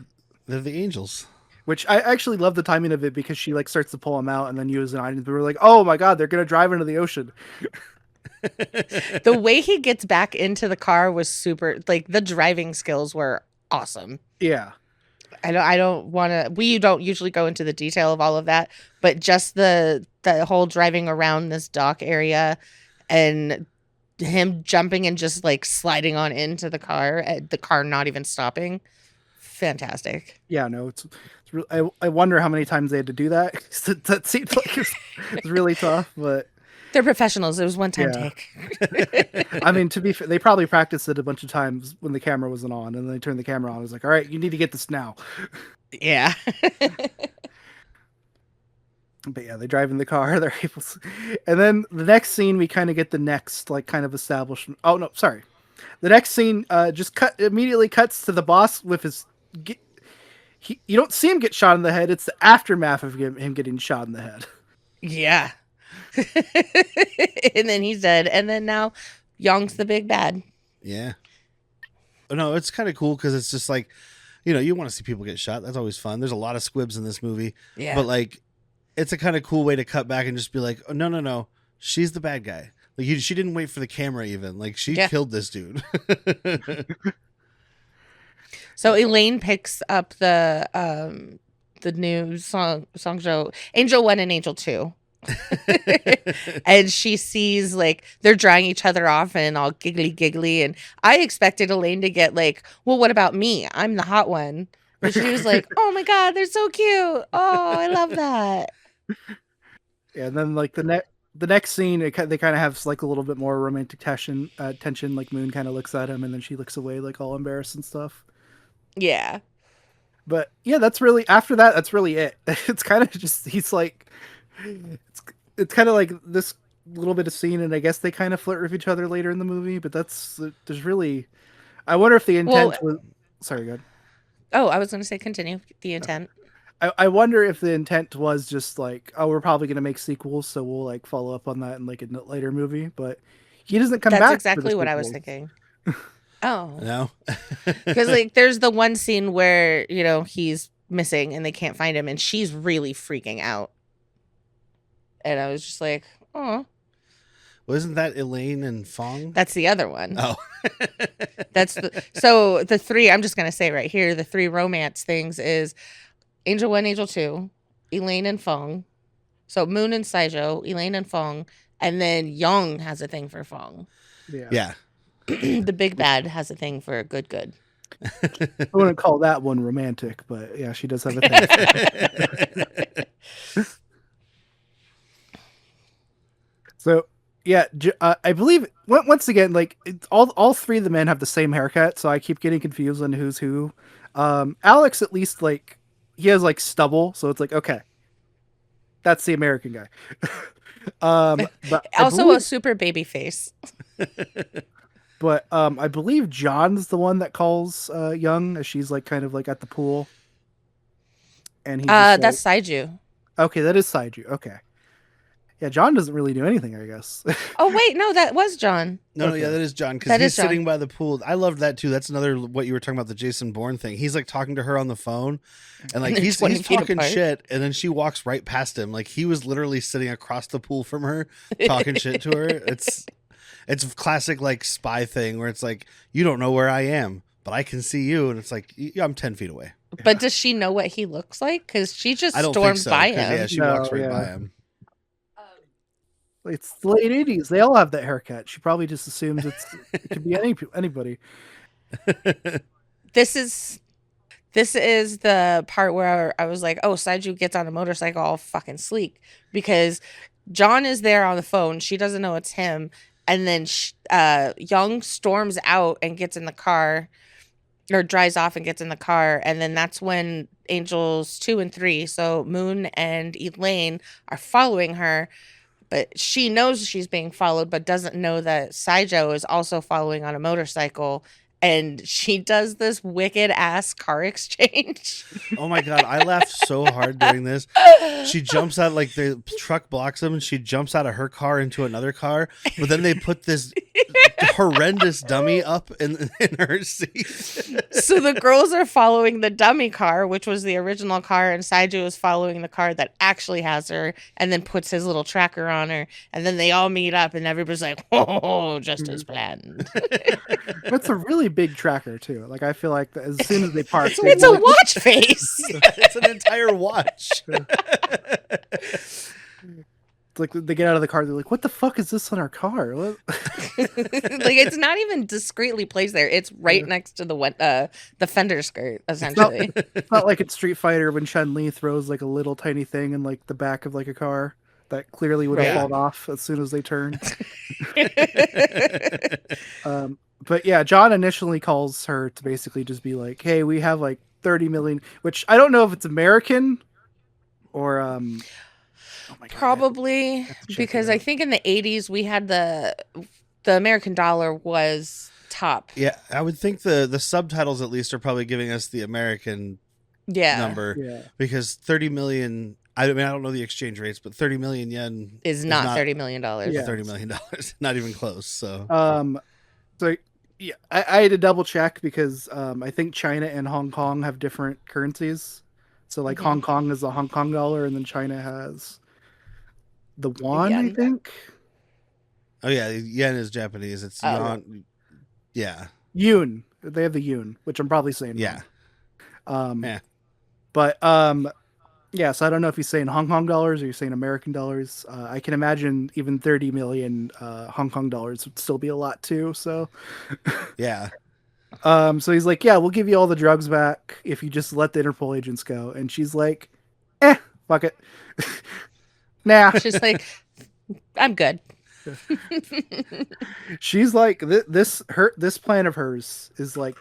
the angels. which I actually love the timing of it because she like starts to pull them out, and then you as an audience, we were like, oh my god, they're gonna drive into the ocean. The way he gets back into the car was super. Like the driving skills were awesome. Yeah, I don't want to. We don't usually go into the detail of all of that, but just the whole driving around this dock area and him jumping and just like sliding on into the car not even stopping. Fantastic. yeah, no, it's I wonder how many times they had to do that. That seemed like it's really tough, but They're professionals. It was one time Yeah. take. I mean, to be fair, they probably practiced it a bunch of times when the camera wasn't on, and then they turned the camera on. It was like, all right, you need to get this now. Yeah. But yeah, they drive in the car. They're able to, and then the next scene we kind of get the next like kind of establishment. Oh no, sorry. The next scene just immediately cuts to the boss with his. You don't see him get shot in the head. It's the aftermath of him getting shot in the head. Yeah. And then he's dead. And then now Young's the big bad. Yeah. No, it's kind of cool because it's just like, you know, you want to see people get shot. That's always fun. There's a lot of squibs in this movie. Yeah. But like, it's a kind of cool way to cut back and just be like, oh, no. She's the bad guy. Like, she didn't wait for the camera even. Like, she killed this dude. So Elaine picks up the new song show, Angel 1 and Angel 2. And she sees like they're drying each other off and all giggly, and I expected Elaine to get like, well, what about me? I'm the hot one. But she was like, oh my god, they're so cute. Oh, I love that. Yeah, and then like the next scene, they kind of have like a little bit more romantic tension. Like Moon kind of looks at him, and then she looks away, like all embarrassed and stuff. Yeah. But yeah, that's really after that. That's really it. It's kind of just he's like, it's kind of like this little bit of scene, and I guess they kind of flirt with each other later in the movie. But there's really, I wonder if the intent was. Sorry, go ahead. Oh, I was going to say continue the intent. I wonder if the intent was just like, oh, we're probably going to make sequels, so we'll like follow up on that in like a later movie. But he doesn't come back. That's exactly what I was thinking. Oh. No. Because like there's the one scene where, you know, he's missing and they can't find him and she's really freaking out. And I was just like, oh. Well, isn't that Elaine and Fong? That's the other one. Oh. So the three, I'm just going to say right here, the three romance things is Angel 1, Angel 2, Elaine and Fong. So Moon and Saijo, Elaine and Fong, and then Young has a thing for Fong. Yeah. The big bad has a thing for good. I wouldn't call that one romantic, but yeah, she does have a thing. So yeah, I believe once again, like all three of the men have the same haircut, so I keep getting confused on who's who. Alex, at least, like he has like stubble, so it's like okay, that's the American guy. But also a super baby face. But I believe John's the one that calls Young as she's like kind of like at the pool, and he that's Saiju. Okay, that is Saiju. Okay. Yeah, John doesn't really do anything, I guess. Oh, wait, no, that was John. No, yeah, that is John, because he's sitting by the pool. I loved that, too. That's another, what you were talking about, the Jason Bourne thing. He's, like, talking to her on the phone, and, like, he's talking shit, and then she walks right past him. Like, he was literally sitting across the pool from her, talking shit to her. It's classic, like, spy thing, where it's like, you don't know where I am, but I can see you, and it's like, yeah, I'm 10 feet away. But does she know what he looks like? Because she just stormed by him. Yeah, she walks right by him. It's the late 80s. They all have that haircut. She probably just assumes it could be anybody. This is the part where I was like, oh, Saiju gets on a motorcycle all fucking sleek, because John is there on the phone. She doesn't know it's him. And then Young storms out and gets in the car, or drives off and gets in the car. And then that's when Angels 2 and 3, so Moon and Elaine, are following her. But she knows she's being followed, but doesn't know that Saijo is also following on a motorcycle. And she does this wicked ass car exchange. Oh my God. I laughed so hard during this. She jumps out, like the truck blocks them, and she jumps out of her car into another car. But then they put this horrendous dummy up in her seat. So the girls are following the dummy car, which was the original car, and Saiju is following the car that actually has her, and then puts his little tracker on her. And then they all meet up, and everybody's like, oh, just as planned. That's a really big tracker too. Like I feel like as soon as they park, it's a watch face. It's an entire watch. It's like they get out of the car, they're like, what the fuck is this on our car? What? Like it's not even discreetly placed there. It's right next to the fender skirt, essentially. It's not like it's Street Fighter when Chun-Li throws like a little tiny thing in like the back of like a car that clearly would have fallen off as soon as they turn. But yeah, John initially calls her to basically just be like, hey, we have like 30 million, which I don't know if it's American or Oh my God, Probably have to check because it I out. think in the 80s we had the American dollar was top. Yeah, I would think the subtitles at least are probably giving us the American Yeah. number Yeah. because 30 million. I mean, I don't know the exchange rates, but 30 million yen Is not $30 million. Yeah. $30 million, not even close. So So yeah, I had to double check because I think China and Hong Kong have different currencies. So like Mhm. Hong Kong is the Hong Kong dollar, and then China has the yuan, I Yen. think. oh yeah, yen is Japanese. It's Oh. yuan. Yeah, Yun. They have the yun, which I'm probably saying yeah, wrong. yeah. But yeah, so I don't know if you're saying Hong Kong dollars or you're saying American dollars. I can imagine even 30 million Hong Kong dollars would still be a lot too. So Yeah. so he's like, yeah, we'll give you all the drugs back if you just let the Interpol agents go. And she's like, fuck it. Nah. She's like, I'm good. She's like, this plan of hers is like,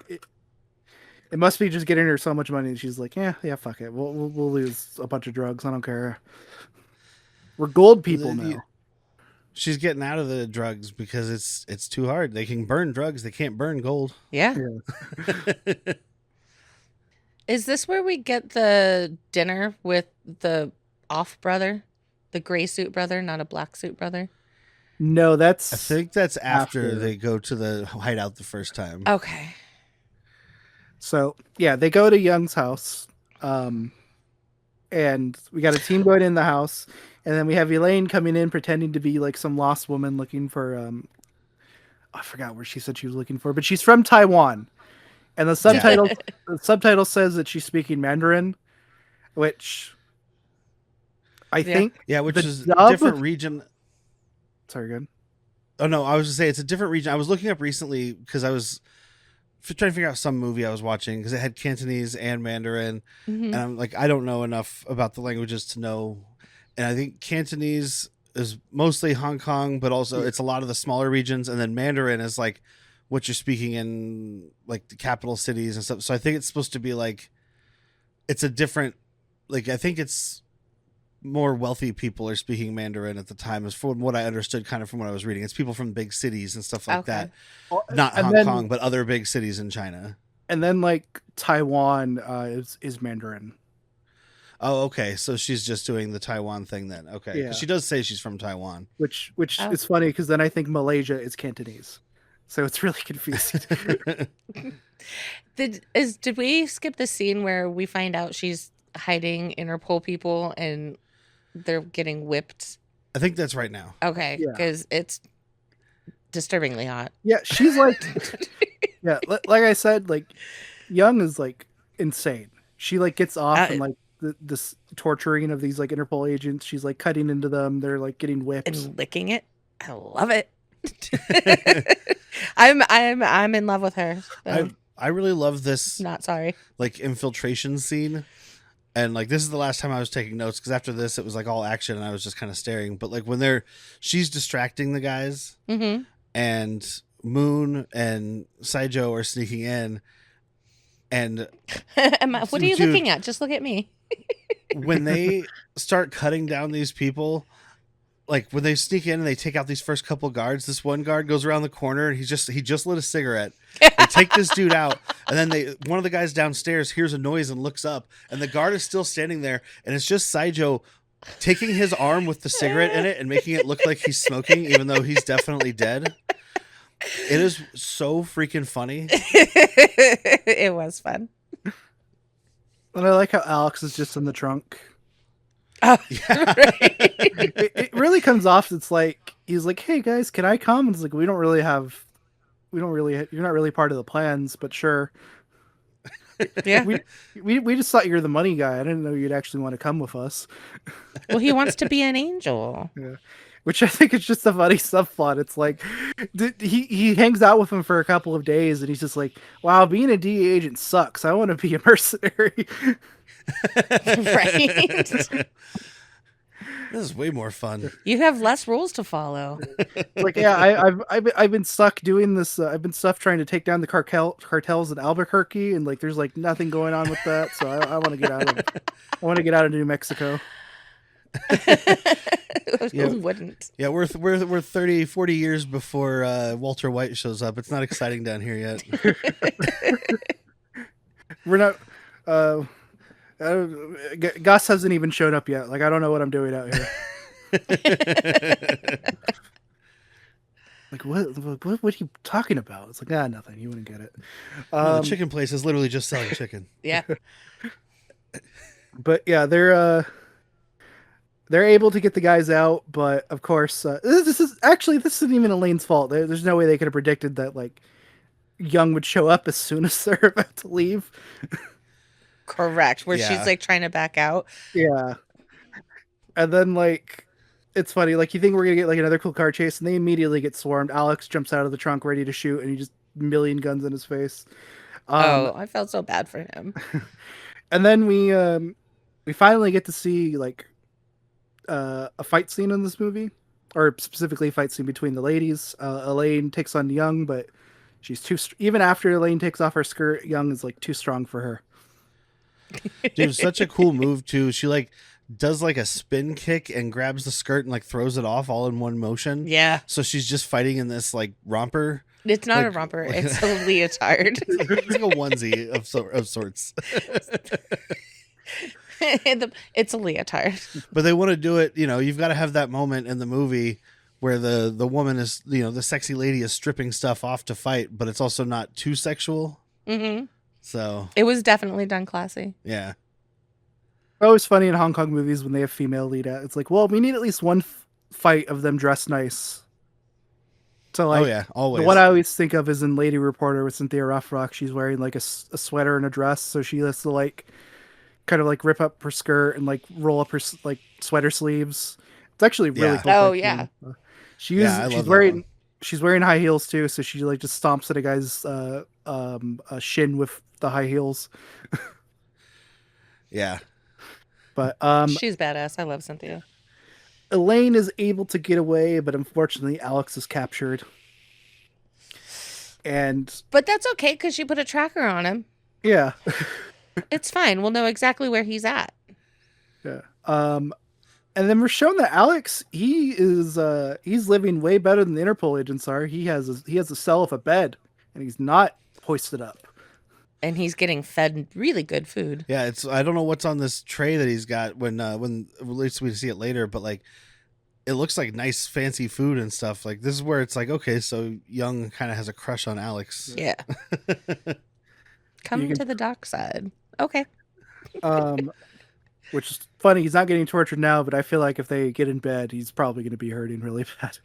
it must be just getting her so much money. She's like, yeah, fuck it. We'll lose a bunch of drugs. I don't care. We're gold people now. She's getting out of the drugs because it's too hard. They can burn drugs, they can't burn gold. Yeah. Is this where we get the dinner with the off brother? The gray suit brother, not a black suit brother? No, that's. I think that's after After. they go to the hideout the first time. Okay. So yeah, they go to Young's house, and we got a team going in the house, and then we have Elaine coming in pretending to be like some lost woman looking for I forgot where she said she was looking for, but she's from Taiwan, and the subtitle says that she's speaking Mandarin, which I think which is a dub- different region. Sorry, good. Oh no, I was just say it's a different region. I was looking up recently because I was trying to figure out some movie I was watching because it had Cantonese and Mandarin, and I'm like, I don't know enough about the languages to know. And I think Cantonese is mostly Hong Kong, but also it's a lot of the smaller regions, and then Mandarin is like what you're speaking in like the capital cities and stuff. So I think it's supposed to be like it's a different, like I think it's more wealthy people are speaking Mandarin at the time, is from what I understood kind of from what I was reading. It's people from big cities and stuff like that. Not Hong Kong, but other big cities in China. And then like Taiwan is Mandarin. Oh, okay. So she's just doing the Taiwan thing then. Okay. Yeah. She does say she's from Taiwan. Which is funny because then I think Malaysia is Cantonese. So it's really confusing. Did we skip the scene where we find out she's hiding Interpol people and they're getting whipped? I think that's right now. Okay, because it's disturbingly hot. Yeah, she's like, yeah, like I said, like Young is like insane. She like gets off and like this torturing of these like Interpol agents. She's like cutting into them. They're like getting whipped and licking it. I love it. I'm in love with her. So. I really love this. Not sorry. Like infiltration scene. And like this is the last time I was taking notes because after this it was like all action and I was just kind of staring. But like when she's distracting the guys, and Moon and Saijo are sneaking in, and what are you looking at? Just look at me. When they start cutting down these people, like when they sneak in and they take out these first couple guards, this one guard goes around the corner and he just lit a cigarette. They take this dude out, and then one of the guys downstairs hears a noise and looks up, and the guard is still standing there, and it's just Saijo taking his arm with the cigarette in it and making it look like he's smoking, even though he's definitely dead. It is so freaking funny. It was fun. And I like how Alex is just in the trunk. Oh, yeah. Right. It really comes off. It's like he's like, "Hey guys, can I come?" And it's like you're not really part of the plans, but sure. Yeah, we just thought you're the money guy. I didn't know you'd actually want to come with us. Well, he wants to be an angel. Yeah. Which I think is just a funny subplot. It's like he hangs out with him for a couple of days, and he's just like, "Wow, being a DEA agent sucks. I want to be a mercenary." Right. This is way more fun. You have less rules to follow. Like, yeah, I've been stuck doing this. I've been stuck trying to take down the cartels in Albuquerque, and like there's like nothing going on with that. So I want to get out of New Mexico. Yeah. Who wouldn't? Yeah, we're 30, 40 years before Walter White shows up. It's not exciting down here yet. We're not. Gus hasn't even shown up yet. Like, I don't know what I'm doing out here. Like, what are you talking about? It's like, nothing. You wouldn't get it. No, the chicken place is literally just selling chicken. Yeah. But yeah, they're able to get the guys out, but of course, this isn't even Elaine's fault. There's no way they could have predicted that like Young would show up as soon as they're about to leave. Correct. Where Yeah. she's like trying to back out. Yeah, and then like it's funny. Like you think we're gonna get like another cool car chase, and they immediately get swarmed. Alex jumps out of the trunk ready to shoot, and he just million guns in his face. I felt so bad for him. And then we finally get to see like a fight scene in this movie, or specifically a fight scene between the ladies. Elaine takes on Young, but she's even after Elaine takes off her skirt, Young is like too strong for her. Dude, such a cool move too. She like does like a spin kick and grabs the skirt and like throws it off all in one motion. Yeah. So she's just fighting in this like romper. It's not Like- a romper. It's a leotard. It's like a onesie of sorts. It's a leotard. But they want to do it, you've got to have that moment in the movie where the woman is, the sexy lady is stripping stuff off to fight, but it's also not too sexual. Mm-hmm. So, It was definitely done classy. yeah. Always funny in Hong Kong movies when they have female lead at. It's like, well, we need at least one fight of them dressed nice. So like, Oh, yeah, always. the one I always think of is in Lady Reporter with Cynthia Rothrock. She's wearing like a sweater and a dress, so she has to like kind of like rip up her skirt and like roll up her like sweater sleeves. It's actually really Yeah. cool. Oh, fight yeah. scene. She's I love that wearing one. she's wearing high heels too, so she like just stomps at a guy's shin with the high heels. Yeah. But She's badass. I love Cynthia. Elaine is able to get away, but unfortunately Alex is captured. And But that's okay because she put a tracker on him. yeah. It's fine. We'll know exactly where he's at. Yeah. And then we're shown that Alex, he's living way better than the Interpol agents are. He has a cell with a bed, and he's not hoisted up. And he's getting fed really good food. Yeah, I don't know what's on this tray that he's got when at least we see it later, but like it looks like nice fancy food and stuff. Like this is where it's like, okay, so Young kind of has a crush on Alex. Yeah. Come You can- to the dark side. Okay. Which is funny. He's not getting tortured now, but I feel like if they get in bed, he's probably going to be hurting really bad.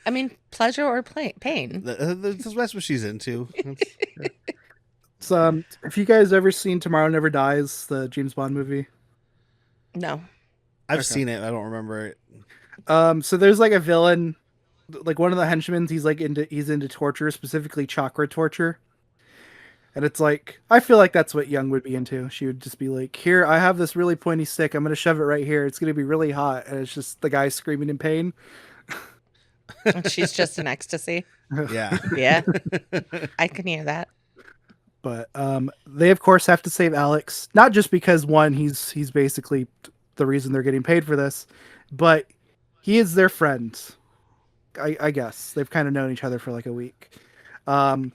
I mean, pleasure or pain. That's what she's into. So, if you guys ever seen Tomorrow Never Dies, the James Bond movie? No. I've Okay. seen it. I don't remember it. So there's like a villain, like one of the henchmen. He's into torture, specifically chakra torture. And it's like, I feel like that's what Young would be into. She would just be like, here, I have this really pointy stick. I'm going to shove it right here. It's going to be really hot. And it's just the guy screaming in pain. And she's just in ecstasy. Yeah. Yeah. I can hear that. But they, of course, have to save Alex. Not just because, one, he's basically the reason they're getting paid for this. But he is their friend. I guess. They've kind of known each other for like a week. And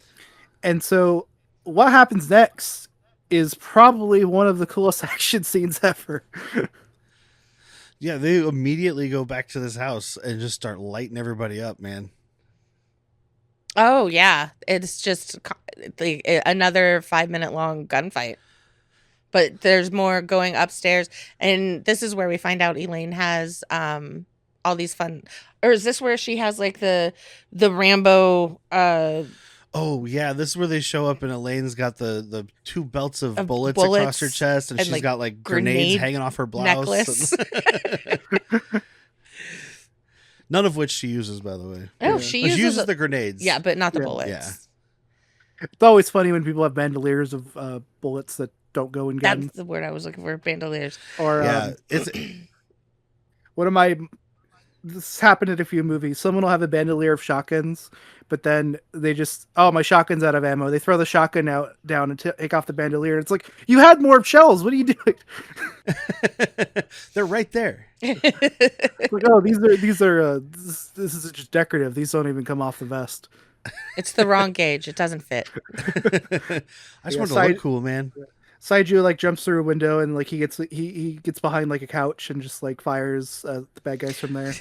so what happens next is probably one of the coolest action scenes ever. Yeah, they immediately go back to this house and just start lighting everybody up, man. Oh, yeah. It's just another 5-minute long gunfight. But there's more going upstairs. And this is where we find out Elaine has all these fun. Or is this where she has like the Rambo Oh yeah, this is where they show up and Elaine's got the two belts of Of bullets bullets across her chest, and and, she's like, got like grenade grenades hanging off her blouse. necklace? None of which she uses, by the way. Oh, Yeah. she But uses the grenades. yeah, but not the Yeah. bullets. Yeah. It's always funny when people have bandoliers of bullets that don't go in guns. That's the word I was looking for. Bandoliers. Or Yeah. It's one of my this happened in a few movies. Someone will have a bandolier of shotguns, but then they just, oh, my shotgun's out of ammo. They throw the shotgun out down and take off the bandolier. It's like, you had more shells. What are you doing? They're right there. It's like, oh, this is just decorative. These don't even come off the vest. It's the wrong gauge. It doesn't fit. I just want to look cool, man. Saiju like jumps through a window and like he gets behind like a couch and just like fires the bad guys from there.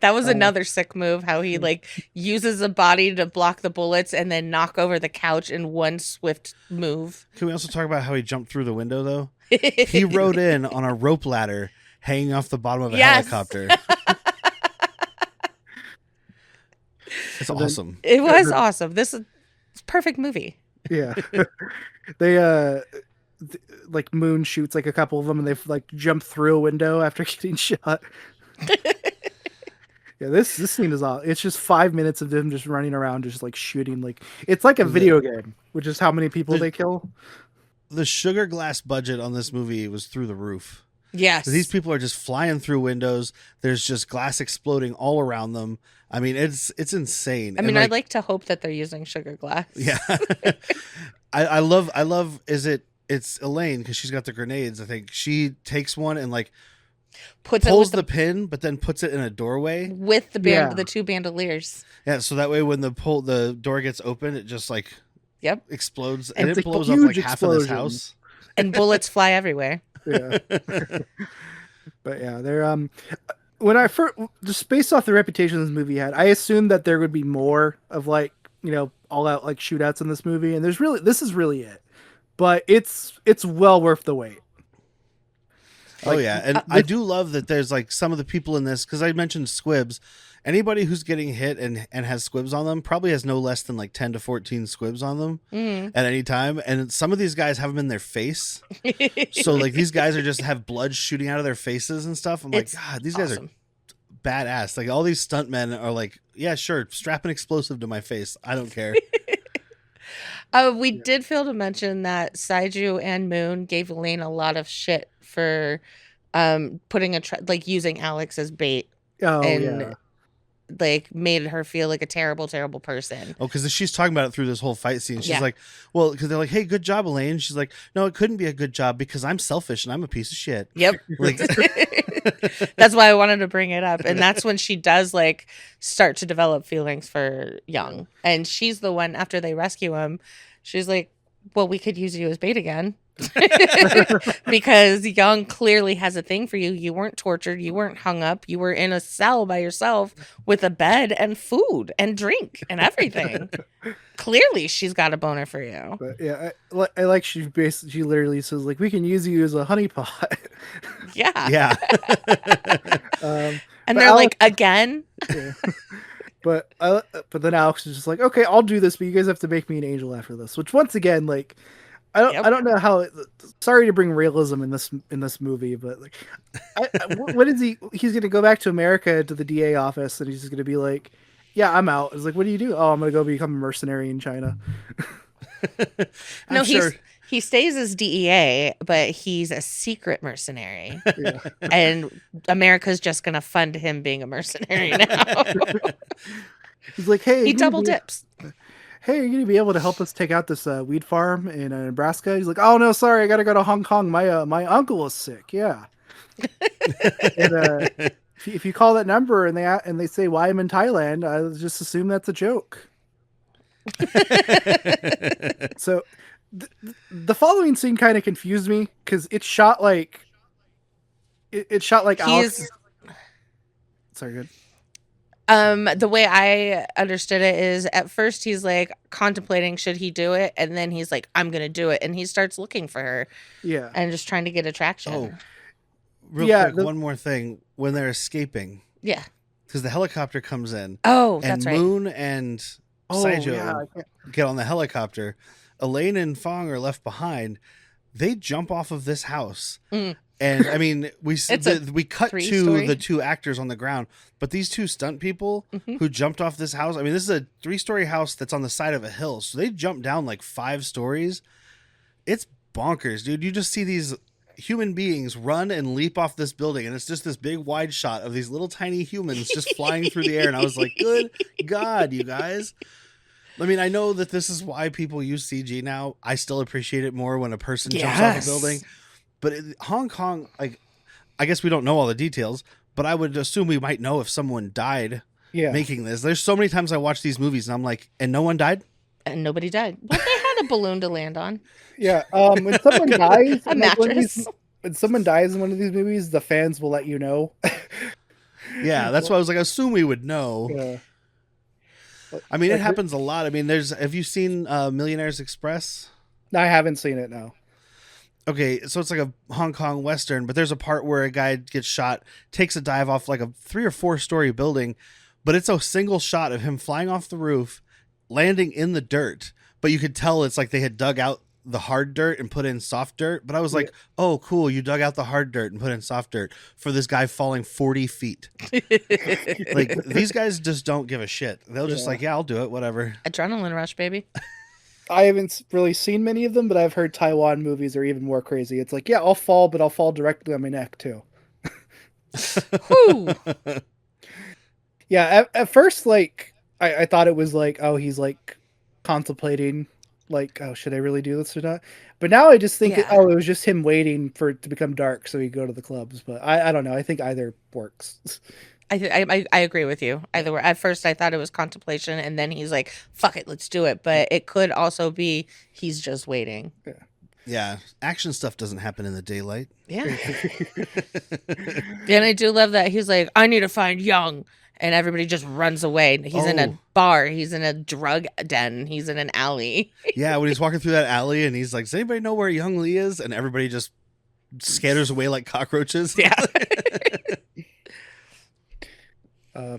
That was another sick move. How he like uses a body to block the bullets and then knock over the couch in one swift move. Can we also talk about how he jumped through the window though? He rode in on a rope ladder hanging off the bottom of a helicopter. It's awesome. It was awesome. This is a perfect movie. Yeah. They like Moon shoots like a couple of them and they like jump through a window after getting shot. Yeah, this scene is all. It's just 5 minutes of them just running around, just like shooting. Like it's like a video game, which is how many people they kill. The sugar glass budget on this movie was through the roof. Yes, these people are just flying through windows. There's just glass exploding all around them. I mean, it's insane. I mean, I'd like to hope that they're using sugar glass. Yeah, I love. It's Elaine because she's got the grenades. I think she takes one and like pulls the pin, but then puts it in a doorway with the two bandoliers. Yeah, so that way when the door gets open, it just like explodes and it blows up like half of this house. And bullets fly everywhere. Yeah. But yeah, they're when I first, just based off the reputation this movie had, I assumed that there would be more of like, you know, all out like shootouts in this movie, and this is really it. But it's well worth the wait. Like, oh yeah, and I do love that there's like some of the people in this, because I mentioned squibs. Anybody who's getting hit and has squibs on them probably has no less than like 10 to 14 squibs on them at any time. And some of these guys have them in their face. So like these guys are just have blood shooting out of their faces and stuff. I'm like, God, these guys are badass. Like all these stuntmen are like, yeah, sure, strap an explosive to my face. I don't care. We did fail to mention that Saiju and Moon gave Elaine a lot of shit for putting using Alex as bait. Oh, yeah. Like made her feel like a terrible person. Oh, because she's talking about it through this whole fight scene. She's like, well, because they're like, hey, good job, Elaine. She's like, no, it couldn't be a good job because I'm selfish and I'm a piece of shit. Yep. Like, that's why I wanted to bring it up. And that's when she does like start to develop feelings for Young. And she's the one, after they rescue him, she's like, well, we could use you as bait again. Because Young clearly has a thing for you. You weren't tortured. You weren't hung up. You were in a cell by yourself with a bed and food and drink and everything. Clearly, she's got a boner for you. But yeah, I like she literally says like, we can use you as a honeypot. Yeah. And they're Alex, like, again. Yeah. But then Alex is just like, okay, I'll do this, but you guys have to make me an angel after this. Which once again, like, I don't know how. Sorry to bring realism in this movie, but like, what is he? He's gonna go back to America to the DA office, and he's just gonna be like, "Yeah, I'm out." It's like, what do you do? Oh, I'm gonna go become a mercenary in China. No, he stays as DEA, but he's a secret mercenary, and America's just gonna fund him being a mercenary now. He's like, "Hey, he double dips." Hey, are you gonna be able to help us take out this weed farm in Nebraska? He's like, oh no, sorry, I gotta go to Hong Kong. My uncle is sick. Yeah. And, if you call that number and they say why I'm in Thailand, I just assume that's a joke. So the following scene kind of confused me because it's shot like Alex. Sorry, good. The way I understood it is at first he's like contemplating should he do it, and then he's like, I'm gonna do it, and he starts looking for her. Yeah. And just trying to get attraction. Oh. Real quick, one more thing. When they're escaping. Yeah. Because the helicopter comes in. Oh, that's right. And Moon and Saiju get on the helicopter. Elaine and Fong are left behind. They jump off of this house. And I mean, we cut to the two actors on the ground, but these two stunt people who jumped off this house. I mean, this is a 3-story house that's on the side of a hill, so they jumped down like 5 stories. It's bonkers, dude. You just see these human beings run and leap off this building, and it's just this big wide shot of these little tiny humans just flying through the air. And I was like, good God, you guys. I mean, I know that this is why people use CG now. I still appreciate it more when a person jumps off a building. But Hong Kong, like, I guess we don't know all the details, but I would assume we might know if someone died making this. There's so many times I watch these movies and I'm like, and no one died? And nobody died. Well, they had a balloon to land on. Yeah. When someone dies, A mattress. When someone dies in one of these movies, the fans will let you know. Yeah, that's why I was like, I assume we would know. Yeah. I mean, it happens a lot. I mean, have you seen Millionaire's Express? No, I haven't seen it, no. Okay, so it's like a Hong Kong Western, but there's a part where a guy gets shot, takes a dive off like a 3 or 4 story building, but it's a single shot of him flying off the roof, landing in the dirt. But you could tell it's like they had dug out the hard dirt and put in soft dirt. But I was like, oh, cool, you dug out the hard dirt and put in soft dirt for this guy falling 40 feet. Like, these guys just don't give a shit. They'll just like, yeah, I'll do it, whatever. Adrenaline rush, baby. I haven't really seen many of them, but I've heard Taiwan movies are even more crazy. It's like, yeah, I'll fall, but I'll fall directly on my neck too. Whew. Yeah, at first, like, I thought it was like, oh, he's like contemplating, like, oh, should I really do this or not? But now I just think, it was just him waiting for it to become dark so he'd go to the clubs. But I don't know. I think either works. I agree with you. Either way, at first I thought it was contemplation, and then he's like, "Fuck it, let's do it." But it could also be he's just waiting. Yeah, action stuff doesn't happen in the daylight. Yeah, and I do love that he's like, "I need to find Young," and everybody just runs away. He's in a bar. He's in a drug den. He's in an alley. Yeah, when he's walking through that alley, and he's like, "Does anybody know where Young Lee is?" And everybody just scatters away like cockroaches. Yeah.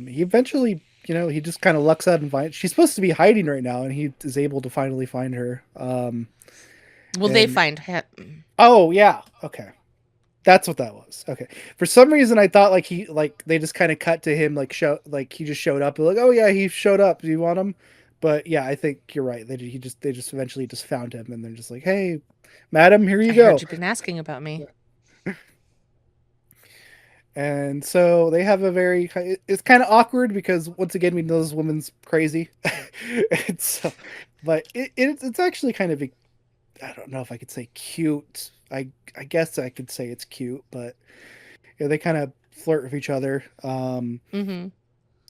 He eventually, he just kind of lucks out and finds. She's supposed to be hiding right now, and he is able to finally find her. They find him. Oh yeah, okay, that's what that was. Okay, for some reason I thought they just kind of cut to him he just showed up. Like, oh yeah, he showed up. Do you want him? But yeah, I think you're right. They just eventually just found him, and they're just like, hey, madam, here you go. I heard you've been asking about me. Yeah. And so they have it's kind of awkward because once again, we know this woman's crazy. But it's actually kind of, I don't know if I could say cute. I guess I could say it's cute, but they kind of flirt with each other.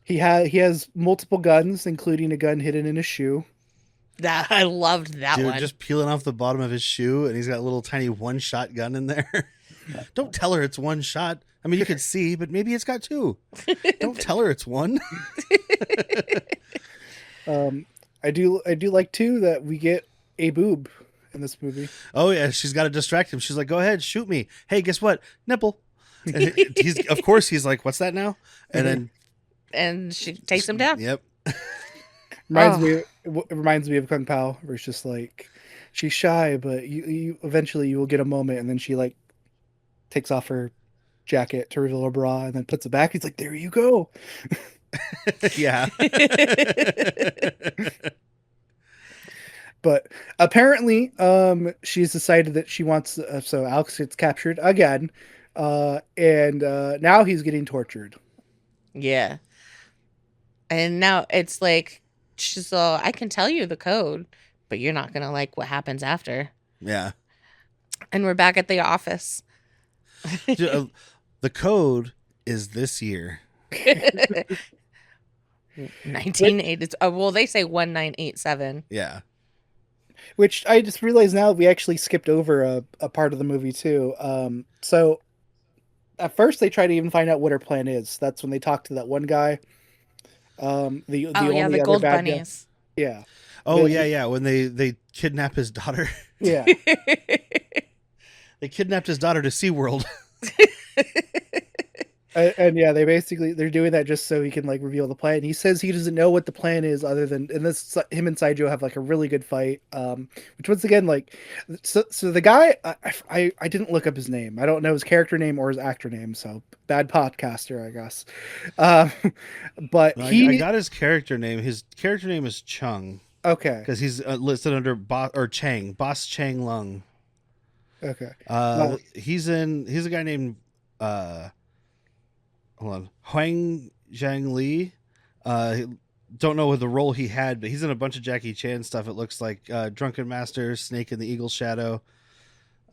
He has multiple guns, including a gun hidden in his shoe. I loved that one. Just peeling off the bottom of his shoe, and he's got a little tiny 1-shot gun in there. Don't tell her it's 1 shot. I mean, you could see, but maybe it's got 2. Don't tell her it's 1. I do like too that we get a boob in this movie. Oh yeah, she's got to distract him. She's like, "Go ahead, shoot me." Hey, guess what? Nipple. And he's like, "What's that now?" And she takes him down. Yep. It reminds me of Kung Pao, where it's just like, she's shy, but you eventually you will get a moment, and then she like takes off her jacket to reveal her bra and then puts it back. He's like, there you go. Yeah. But apparently she's decided that she wants so Alex gets captured again, and now he's getting tortured. Yeah. And now it's like, she's all, I can tell you the code, but you're not gonna like what happens after. Yeah. And we're back at the office. The code is this year. 1980. Well, they say 1987. Yeah. Which I just realized now we actually skipped over a part of the movie too. So at first they try to even find out what her plan is. That's when they talk to that one guy. The gold bunnies. Guy. Yeah. Oh yeah. When they kidnap his daughter. Yeah. They kidnapped his daughter to SeaWorld. And yeah, they're doing that just so he can like reveal the plan. He says he doesn't know what the plan is other than, and this him and Saijo have like a really good fight. Which once again, like, so the guy, I didn't look up his name. I don't know his character name or his actor name, so bad podcaster, I guess. But I got his character name. His character name is Chung. Okay. Because he's listed under Boss Chang Lung. Okay. Well, He's a guy named hold on, Huang Zhang Li. Don't know what the role he had, but he's in a bunch of Jackie Chan stuff. It looks like Drunken Master, Snake in the Eagle Shadow.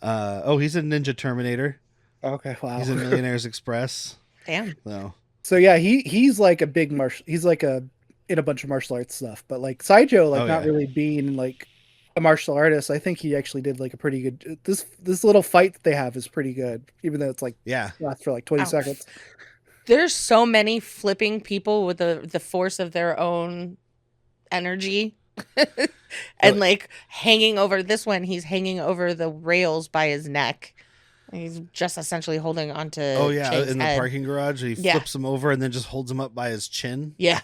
He's in Ninja Terminator. okay. Wow. He's in Millionaires Express. Damn. So yeah, he's like a big he's like in a bunch of martial arts stuff, but like Saijo, like not really being like a martial artist, I think he actually did like a pretty good. This little fight that they have is pretty good, even though it's like lasts for like 20 seconds. There's so many flipping people with the force of their own energy. And like hanging over this one, he's hanging over the rails by his neck. He's just essentially holding onto Chang's in the head. parking garage. He flips him over and then just holds him up by his chin. Yeah.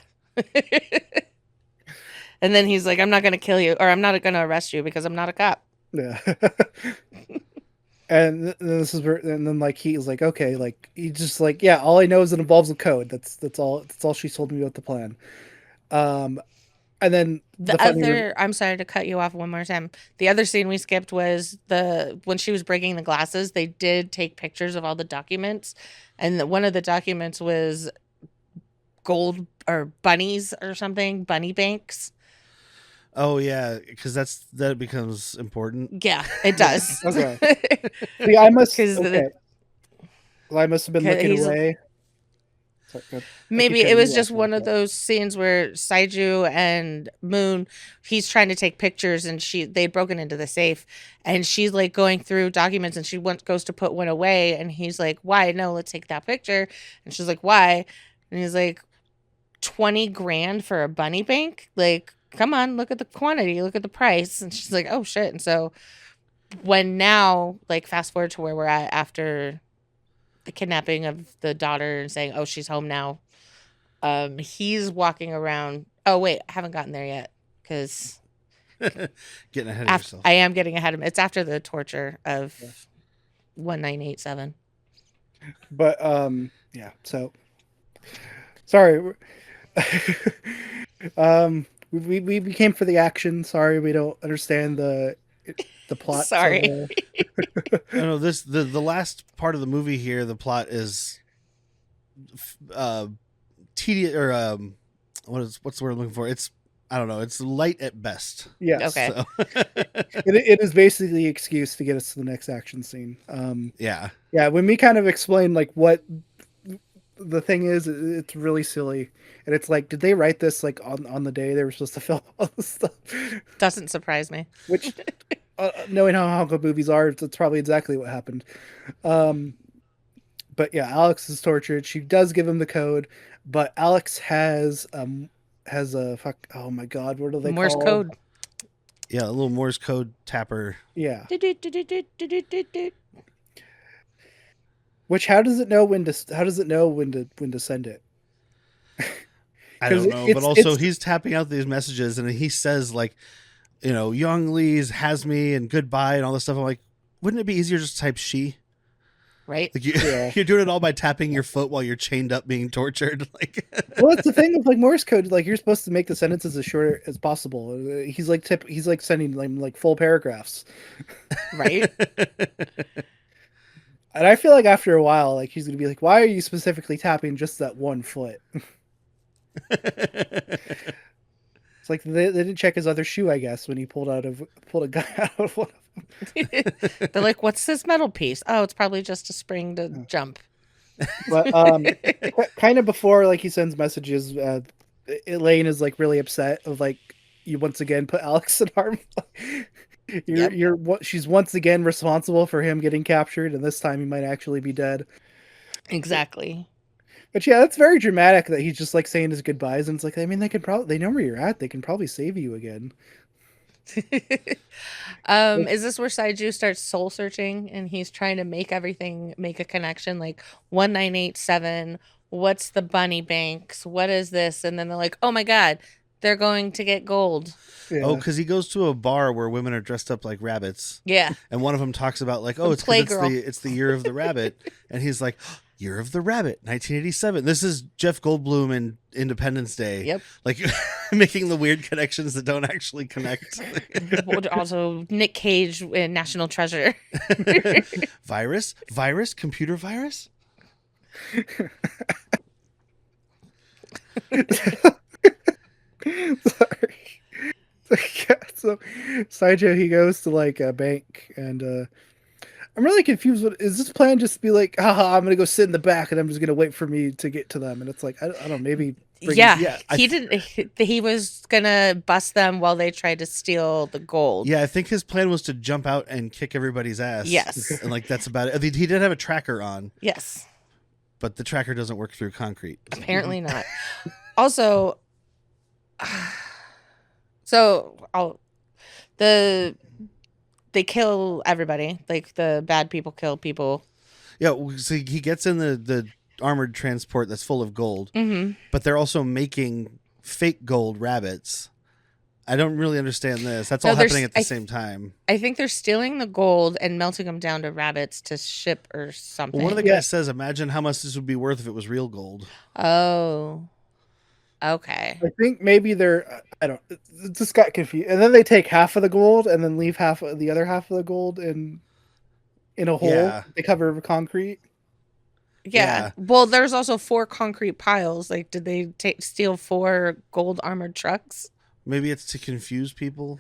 And then he's like, I'm not going to kill you, or I'm not going to arrest you because I'm not a cop. Yeah. And this is where, and then like he's like, okay, like he just like, yeah, all I know is it involves a code. That's all she told me about the plan. And then I'm sorry to cut you off one more time. The other scene we skipped was when she was breaking the glasses, they did take pictures of all the documents, and one of the documents was gold or bunnies or something, bunny banks. Oh yeah, because that becomes important. Yeah, it does. Okay. See, I must have been looking away. Maybe it was just one of those scenes where Saiju and Moon, he's trying to take pictures, and they'd broken into the safe, and she's like going through documents, and she goes to put one away, and he's like, why? No, let's take that picture. And she's like, why? And he's like, 20 grand for a bunny bank? Like, come on, look at the quantity, look at the price. And she's like, oh shit. And so when now, like, fast forward to where we're at after the kidnapping of the daughter and saying, oh, she's home now. He's walking around. Oh, wait, I haven't gotten there yet because getting ahead of yourself. I am getting ahead of it's after the torture of 1987. But yeah, so sorry. We came for the action. Sorry, we don't understand the plot. Sorry. No, the last part of the movie here, the plot is tedious, or what's the word I'm looking for? It's, I don't know, it's light at best. Yeah. Okay. So. it is basically the excuse to get us to the next action scene. Yeah. When we kind of explain like what the thing is, it's really silly, and it's like, did they write this like on the day they were supposed to film all this stuff? Doesn't surprise me. Which, knowing how good movies are, it's probably exactly what happened. But yeah, Alex is tortured. She does give him the code, but Alex has a oh my god, what do they Morse call code? Yeah, a little Morse code tapper. Yeah. Which, how does it know when to send it? I don't know, but also he's tapping out these messages, and he says like, you know, Young Lee's has me and goodbye and all this stuff. I'm like, wouldn't it be easier just to type she? Right? Like you're doing it all by tapping your foot while you're chained up being tortured. Like, well, it's the thing with like Morse code. Like, you're supposed to make the sentences as short as possible. He's like sending like full paragraphs, right? And I feel like after a while, like he's gonna be like, "Why are you specifically tapping just that one foot?" It's like they didn't check his other shoe, I guess, when he pulled a gun out of one of them. They're like, "What's this metal piece?" Oh, it's probably just a spring to jump. But kind of before like he sends messages, Elaine is like really upset of like, you once again put Alex in harm. She's once again responsible for him getting captured, and this time he might actually be dead. Exactly. But yeah, that's very dramatic that he's just like saying his goodbyes, and it's like, I mean, they know where you're at. They can probably save you again. Is this where Saiju starts soul searching and he's trying to make a connection, like 1987, what's the bunny banks, what is this? And then they're like, oh my god, they're going to get gold. Yeah. Oh, because he goes to a bar where women are dressed up like rabbits. Yeah. And one of them talks about like, oh, it's the year of the rabbit. And he's like, Year of the Rabbit, 1987. This is Jeff Goldblum in Independence Day. Yep. Like making the weird connections that don't actually connect. Also, Nick Cage in National Treasure. Virus, computer virus. Sorry. Yeah, so Sideshow, he goes to like a bank, and I'm really confused. What is this plan? Just to be like, haha, I'm gonna go sit in the back, and I'm just gonna wait for me to get to them. And it's like, I don't know, maybe. He didn't. He was gonna bust them while they tried to steal the gold. Yeah, I think his plan was to jump out and kick everybody's ass. Yes. And like that's about it. He did have a tracker on. Yes. But the tracker doesn't work through concrete. Apparently not. Also, so they kill everybody. Like the bad people kill people. Yeah, so he gets in the armored transport that's full of gold, but they're also making fake gold rabbits. I don't really understand this. That's all happening at the same time. I think they're stealing the gold and melting them down to rabbits to ship or something. Well, one of the guys says, imagine how much this would be worth if it was real gold. Oh. Okay. I think maybe I just got confused. And then they take half of the gold and then leave the other half of the gold in a hole. Yeah. They cover with concrete. Yeah. Well, there's also 4 concrete piles. Like, did they steal 4 gold armored trucks? Maybe it's to confuse people.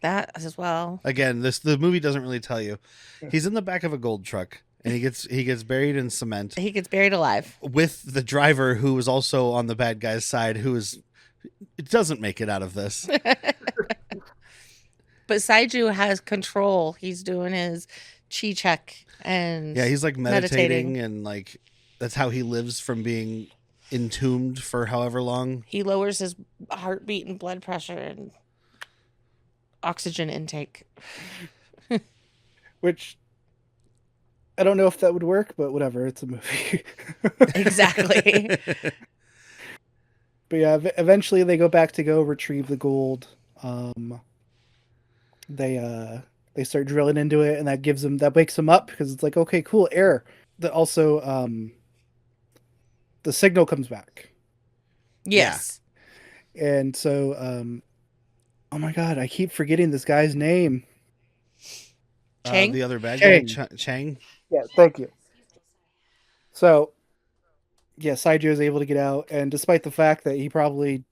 That as well. Again, the movie doesn't really tell you. He's in the back of a gold truck, and he gets buried in cement. He gets buried alive with the driver, who is also on the bad guy's side, it doesn't make it out of this. But Saiju has control. He's doing his chi check and he's like meditating and like that's how he lives from being entombed for however long. He lowers his heartbeat and blood pressure and oxygen intake. Which I don't know if that would work, but whatever. It's a movie. Exactly. But yeah, eventually they go back to go retrieve the gold. They start drilling into it, and that wakes them up because it's like, okay, cool, air. That also the signal comes back. Yes. Yeah. And so oh my god, I keep forgetting this guy's name. Chang? The other bad guy, Chang. Yeah, thank you. So, yeah, Saiju is able to get out, and despite the fact that he probably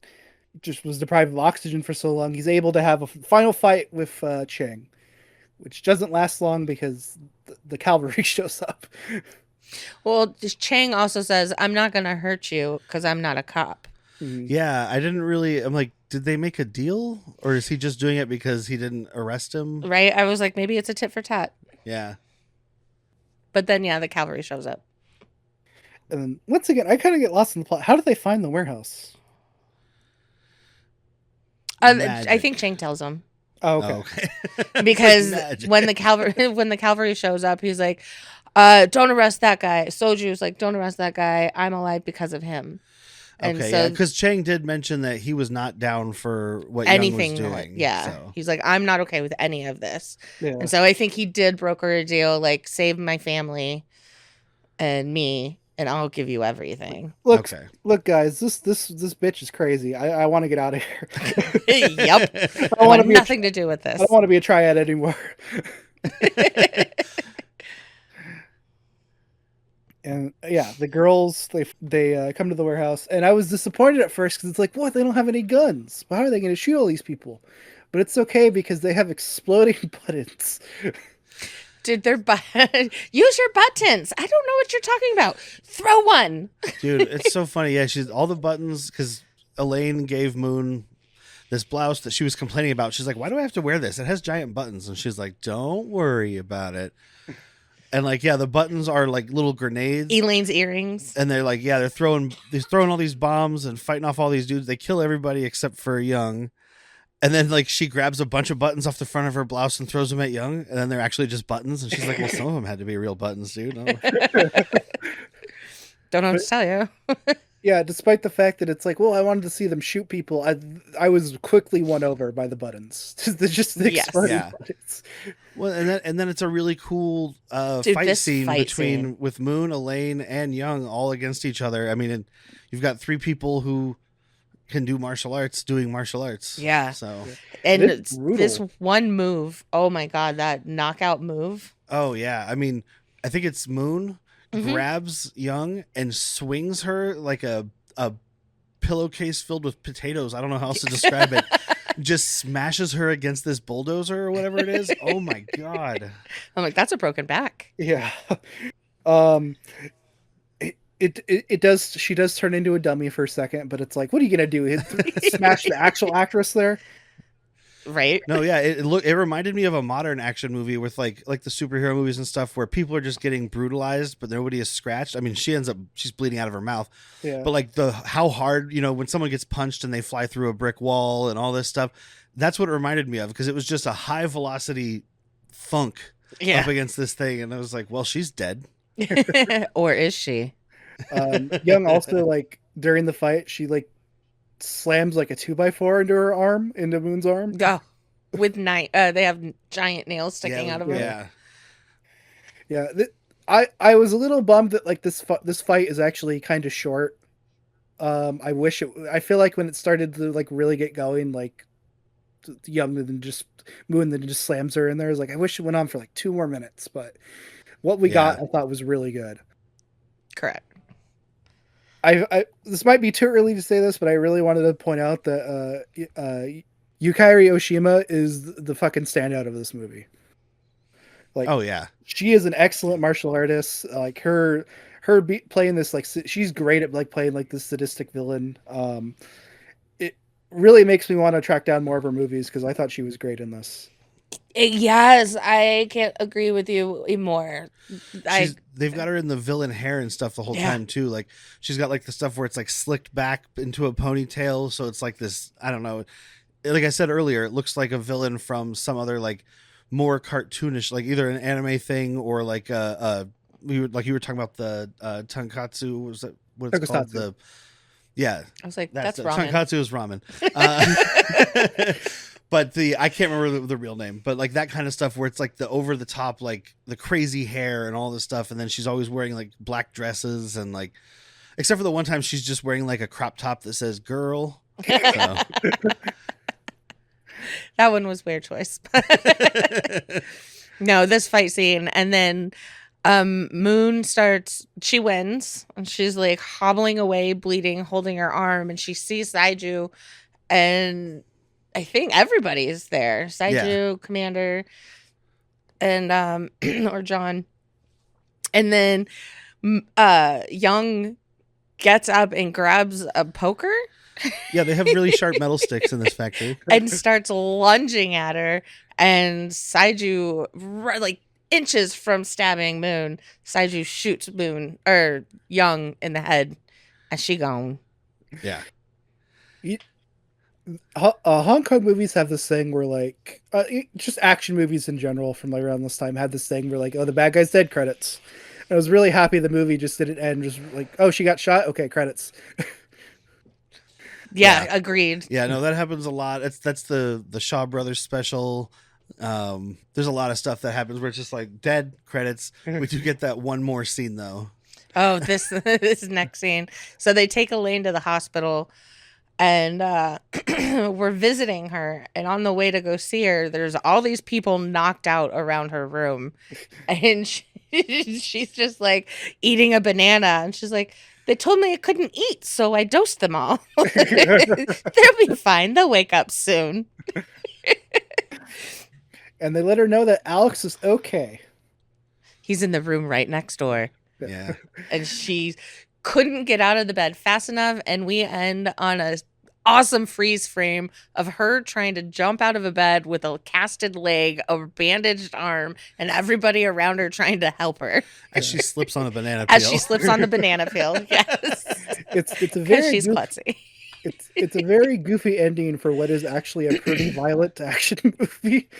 just was deprived of oxygen for so long, he's able to have a final fight with Chang, which doesn't last long because the cavalry shows up. Well, Chang also says, I'm not going to hurt you because I'm not a cop. Mm-hmm. Yeah, I'm like, did they make a deal? Or is he just doing it because he didn't arrest him? Right? I was like, maybe it's a tit for tat. Yeah. But then, the cavalry shows up. And then, once again, I kind of get lost in the plot. How did they find the warehouse? I think Chang tells him. Oh, okay. Because when the cavalry shows up, he's like, don't arrest that guy. Soju's like, don't arrest that guy. I'm alive because of him. And okay, because Chang did mention that he was not down for what anything Young was doing. So. He's like, I'm not okay with any of this. Yeah. And so I think he did broker a deal, like, save my family and me, and I'll give you everything. Look, guys, this bitch is crazy. I want to get out of here. Yep. I want nothing to do with this. I don't want to be a triad anymore. And yeah, the girls, they come to the warehouse, and I was disappointed at first because it's like, what? They don't have any guns. How are they going to shoot all these people? But it's okay because they have exploding buttons. Dude, use your buttons. I don't know what you're talking about. Throw one. Dude, it's so funny. Yeah, she's all the buttons because Elaine gave Moon this blouse that she was complaining about. She's like, why do I have to wear this? It has giant buttons. And she's like, don't worry about it. And like, yeah, the buttons are like little grenades. Elaine's earrings. And they're like, yeah, they're throwing all these bombs and fighting off all these dudes. They kill everybody except for Young. And then like she grabs a bunch of buttons off the front of her blouse and throws them at Young. And then they're actually just buttons. And she's like, well, some of them had to be real buttons, dude. Don't know what to tell you. Yeah, despite the fact that it's like, well, I wanted to see them shoot people, I was quickly won over by the buttons. Just the Yes. exploding Yeah. buttons. Well, and then it's a really cool Dude, fight this scene fight between scene. with Moon, Elaine, and Young all against each other. I mean, and you've got three people who can do martial arts doing martial arts. Yeah. So, And It's this brutal. one move, oh my God, that knockout move. oh yeah, I mean, I think it's Moon Mhm. grabs Young and swings her like a pillowcase filled with potatoes. I don't know how else to describe it. Just smashes her against this bulldozer or whatever it is. Oh my god. I'm like, that's a broken back. Yeah. Um, it does. She does turn into a dummy for a second, but it's like, what are you gonna do? Smash the actual actress there? Right? No, yeah, it reminded me of a modern action movie with like the superhero movies and stuff where people are just getting brutalized, but nobody is scratched. I mean, she's bleeding out of her mouth, Yeah. but like how hard, when someone gets punched and they fly through a brick wall and all this stuff, that's what it reminded me of because it was just a high velocity thunk Yeah. up against this thing, and I was like, well, she's dead. Or is she? Young also, like, during the fight, she like slams like a 2x4 into her arm, into Moon's arm. Go. With they have giant nails sticking out of her. Yeah. Yeah, I was a little bummed that like this fight is actually kind of short. I feel like when it started to like really get going, like Young than just Moon then just slams her in there. I was like, I wish it went on for like 2 more minutes, but what we got Yeah. I thought was really good. Correct. I this might be too early to say this, but I really wanted to point out that Yukari Oshima is the fucking standout of this movie. Like, Oh yeah. she is an excellent martial artist. Like playing this, like, she's great at like playing like this sadistic villain. It really makes me want to track down more of her movies because I thought she was great in this. Yes, I can't agree with you more. They've got her in the villain hair and stuff the whole Yeah. time too. Like she's got like the stuff where it's like slicked back into a ponytail, so it's like this. I don't know. Like I said earlier, it looks like a villain from some other like more cartoonish, like either an anime thing or like you were talking about the tonkatsu. Was that what it's called? Tokusatsu. Yeah, I was like, that's ramen. Tonkatsu is ramen. But I can't remember the real name, but like that kind of stuff where it's like the over the top, like the crazy hair and all this stuff. And then she's always wearing like black dresses and like, except for the one time she's just wearing like a crop top that says girl. So. That one was weird choice. No, this fight scene. And then Moon she wins and she's like hobbling away, bleeding, holding her arm. And she sees Saiju and I think everybody is there. Saiju, Commander, and or John. And then Young gets up and grabs a poker. Yeah, they have really sharp metal sticks in this factory. And starts lunging at her. And Saiju, like inches from stabbing Moon, Saiju shoots Young in the head, and she gone. Yeah. Hong Kong movies have this thing where like just action movies in general from like around this time had this thing where like, oh, the bad guy's dead, credits. And I was really happy the movie just didn't end just like, oh, she got shot, okay, credits. Yeah, agreed. Yeah, no, that happens a lot. That's the Shaw Brothers special. There's a lot of stuff that happens where it's just like dead, credits. We do get that one more scene though. Oh, this next scene. So they take Elaine to the hospital, and we're visiting her. And on the way to go see her, there's all these people knocked out around her room, and she's just like eating a banana, and she's like, they told me I couldn't eat, so I dosed them all. They'll be fine. They'll wake up soon. And they let her know that Alex is okay. He's in the room right next door. Yeah. And she couldn't get out of the bed fast enough, and we end on a awesome freeze frame of her trying to jump out of a bed with a casted leg, a bandaged arm, and everybody around her trying to help her As she slips on a banana peel. as she slips on the banana peel. Yes, It's a because very she's klutzy. it's a very goofy ending for what is actually a pretty violent action movie.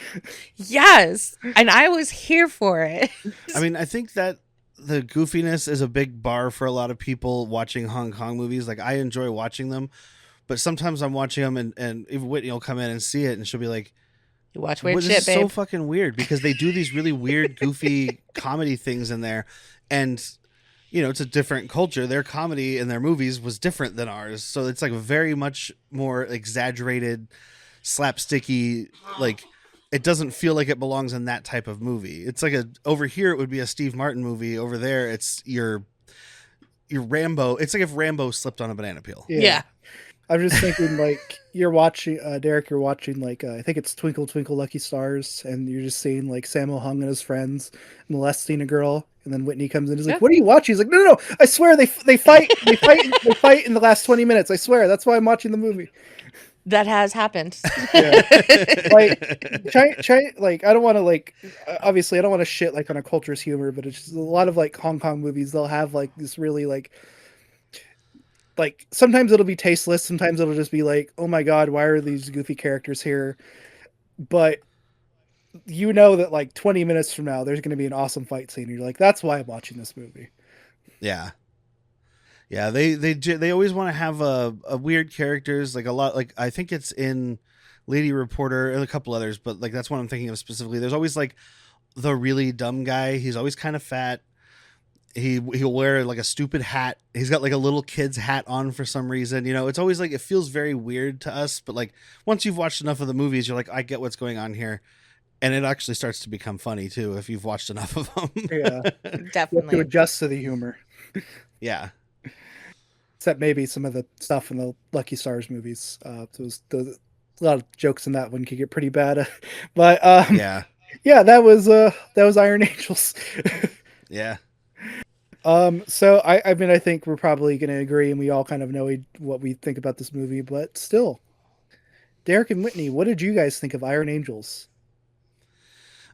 Yes, and I was here for it. I mean, I think that the goofiness is a big bar for a lot of people watching Hong Kong movies. Like I enjoy watching them, but sometimes I'm watching them and even Whitney will come in and see it and she'll be like, You watch weird "What? This shit, is so babe. fucking weird," because they do these really weird, goofy comedy things in there, and it's a different culture. Their comedy in their movies was different than ours, so it's like very much more exaggerated, slapsticky. Like it doesn't feel like it belongs in that type of movie. It's like over here it would be a Steve Martin movie. Over there it's your Rambo. It's like if Rambo slipped on a banana peel. Yeah. Yeah. I'm just thinking like you're watching Derek, you're watching like I think it's Twinkle Twinkle Lucky Stars, and you're just seeing like Sammo Hung and his friends molesting a girl, and then Whitney comes in and is like, Yeah. "What are you watching?" He's like, "No, no, no! I swear they fight in the last 20 minutes. I swear that's why I'm watching the movie." That has happened. Yeah. Like like I don't want to like obviously I don't want to shit like on a culture's humor, but it's just a lot of like Hong Kong movies. They'll have like this really like sometimes it'll be tasteless, sometimes it'll just be like, oh my god, why are these goofy characters here? But you know that like 20 minutes from now there's going to be an awesome fight scene, and you're like, that's why I'm watching this movie. Yeah. Yeah, they always want to have a weird characters, like a lot, like I think it's in Lady Reporter and a couple others, but like that's what I'm thinking of specifically. There's always like the really dumb guy. He's always kind of fat. He'll wear like a stupid hat. He's got like a little kid's hat on for some reason. It's always like it feels very weird to us, but like once you've watched enough of the movies, you're like, I get what's going on here, and it actually starts to become funny too if you've watched enough of them. Yeah, you have to Definitely. adjust to the humor, Yeah. except maybe some of the stuff in the Lucky Stars movies. Those a lot of jokes in that one could get pretty bad. But Yeah. yeah, that was Iron Angels. Yeah. So I mean, I think we're probably going to agree, and we all kind of know what we think about this movie, but still, Derek and Whitney, what did you guys think of Iron Angels?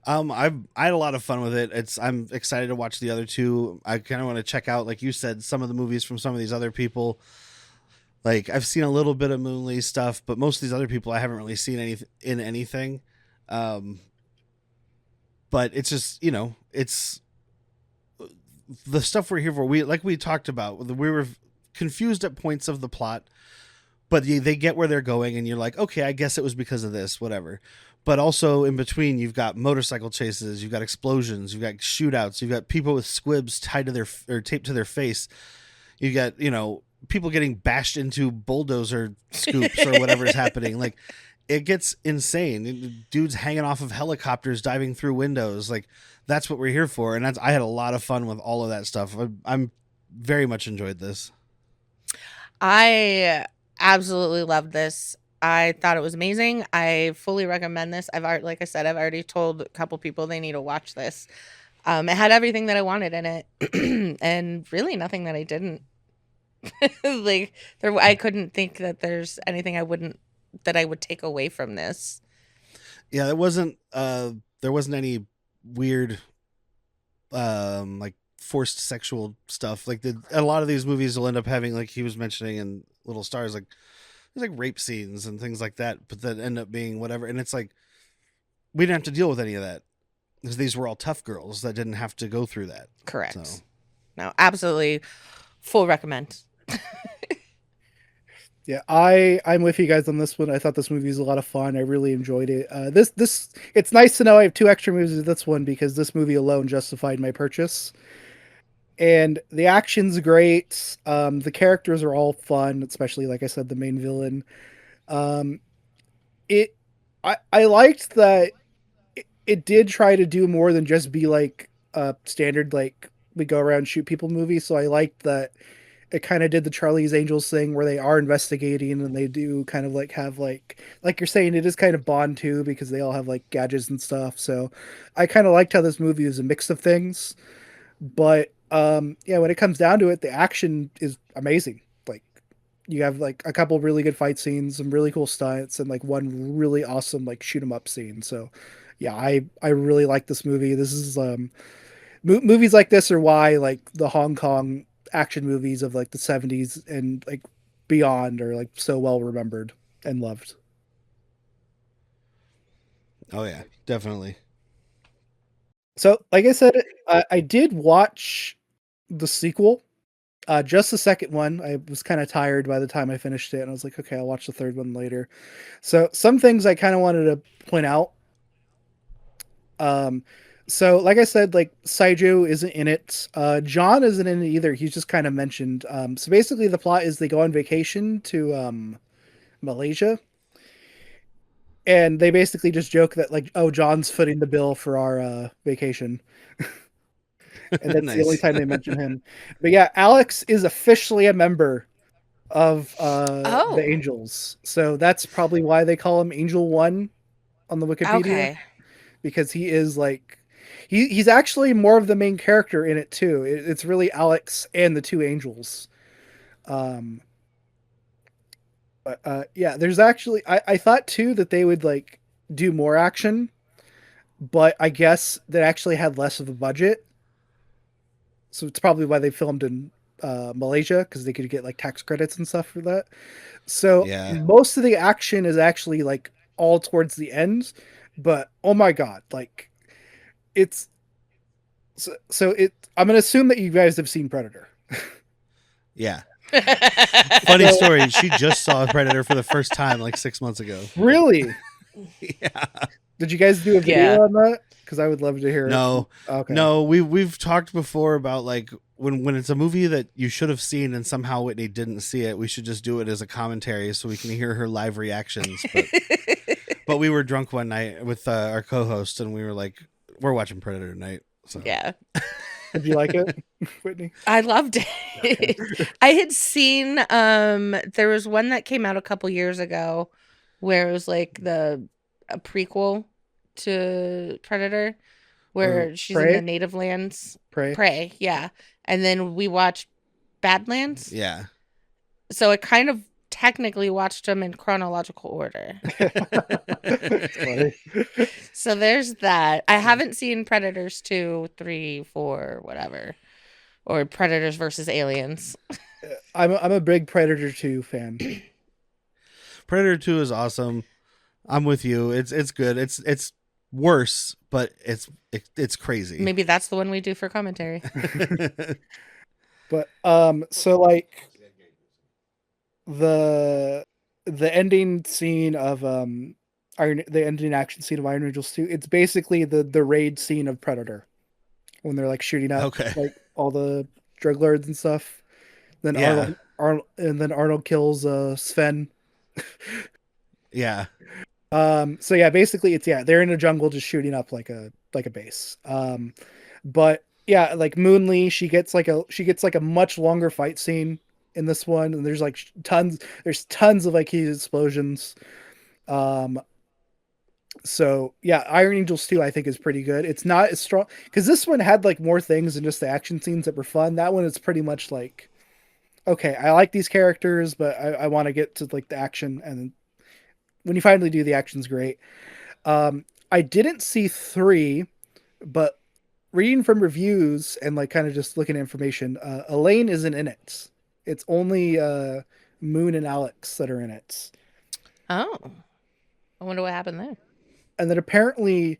I had a lot of fun with it. I'm excited to watch the other two. I kind of want to check out, like you said, some of the movies from some of these other people. Like I've seen a little bit of Moonlee stuff, but most of these other people I haven't really seen anything. Um, but it's just it's the stuff we're here for. We talked about. We were confused at points of the plot, but they get where they're going, and you're like, okay, I guess it was because of this, whatever. But also in between, you've got motorcycle chases, you've got explosions, you've got shootouts, you've got people with squibs tied to their or taped to their face. You got people getting bashed into bulldozer scoops or whatever is happening. Like it gets insane. Dudes hanging off of helicopters, diving through windows. Like that's what we're here for, and I had a lot of fun with all of that stuff. I'm very much enjoyed this. I absolutely loved this. I thought it was amazing. I fully recommend this. Like I said, I've already told a couple people they need to watch this. It had everything that I wanted in it, and really nothing that I didn't. Like I couldn't think that there's anything that I would take away from this. Yeah, there wasn't any weird like forced sexual stuff. Like a lot of these movies will end up having, like he was mentioning in Little Stars, like there's like rape scenes and things like that, but that end up being whatever. And it's like we didn't have to deal with any of that because these were all tough girls that didn't have to go through that. Correct. So. No, absolutely full recommend. Yeah, I'm with you guys on this one. I thought this movie was a lot of fun. I really enjoyed it. This it's nice to know I have two extra movies of this one because this movie alone justified my purchase. And the action's great. The characters are all fun, especially like I said, the main villain. Um, it I liked that it did try to do more than just be like a standard like we go around shoot people movie. So I liked that it kind of did the Charlie's Angels thing where they are investigating and they do kind of like have like you're saying, it is kind of Bond too because they all have like gadgets and stuff. So I kind of liked how this movie is a mix of things. But yeah, when it comes down to it, the action is amazing. Like you have like a couple really good fight scenes, some really cool stunts, and like one really awesome like shoot 'em up scene. So yeah, I really like this movie. This is movies like this are why like the Hong Kong action movies of like the 70s and like beyond are like so well remembered and loved. Oh yeah, definitely. So, like I said, I did watch the sequel, just the second one. I was kind of tired by the time I finished it, and I was like, okay, I'll watch the third one later. So, some things I kind of wanted to point out. Um, so, like I said, like Saijo isn't in it. John isn't in it either. He's just kind of mentioned. So basically, the plot is they go on vacation to Malaysia, and they basically just joke that like, oh, John's footing the bill for our vacation, and that's the only Nice. time they mention him. But yeah, Alex is officially a member of the Oh, Angels, so that's probably why they call him Angel One on the Wikipedia, okay. because he is like he's actually more of the main character in it too. It's really Alex and the two angels. Um, but yeah, there's actually I thought too that they would like do more action, but I guess they actually had less of a budget, so it's probably why they filmed in Malaysia, because they could get like tax credits and stuff for that. So Yeah. most of the action is actually like all towards the end, but oh my god, like it's so it. I'm gonna assume that you guys have seen Predator. Yeah. Funny So, story. She just saw Predator for the first time like 6 months ago. really, Yeah. did you guys do a video Yeah. on that? Because I would love to hear it. No. Okay. No, we've talked before about like when it's a movie that you should have seen and somehow Whitney didn't see it, we should just do it as a commentary so we can hear her live reactions. But we were drunk one night with our co-host and we were like, we're watching Predator tonight. So Yeah. Did you like it, Whitney? I loved it. I had seen there was one that came out a couple years ago where it was like a prequel to Predator where she's in the Prey? native lands. Prey. Prey, yeah. And then we watched Badlands. yeah. So I kind of technically watched them in chronological order. It's funny. So there's that. I haven't seen Predators 2, 3, 4, whatever. Or Predators versus Aliens. I'm a big Predator 2 fan. Predator 2 is awesome. I'm with you. It's good. It's worse, but it's crazy. Maybe that's the one we do for commentary. But so like the ending scene of the ending action scene of Iron Angels 2, it's basically the raid scene of Predator when they're like shooting up Okay. like all the drug lords and stuff. Then Yeah. Arnold kills Sven. Yeah. So yeah, basically it's they're in a jungle just shooting up like a base. But yeah, like Moonlee, she gets like a much longer fight scene in this one, and there's like tons of like huge explosions. So yeah, Iron Angels 2 I think is pretty good. It's not as strong because this one had like more things than just the action scenes that were fun. That one is pretty much like, okay, I like these characters, but I want to get to like the action, and when you finally do, the action's great. I didn't see 3, but reading from reviews and like kind of just looking at information, Elaine isn't in it. It's only Moon and Alex that are in it. Oh. I wonder what happened there. And then apparently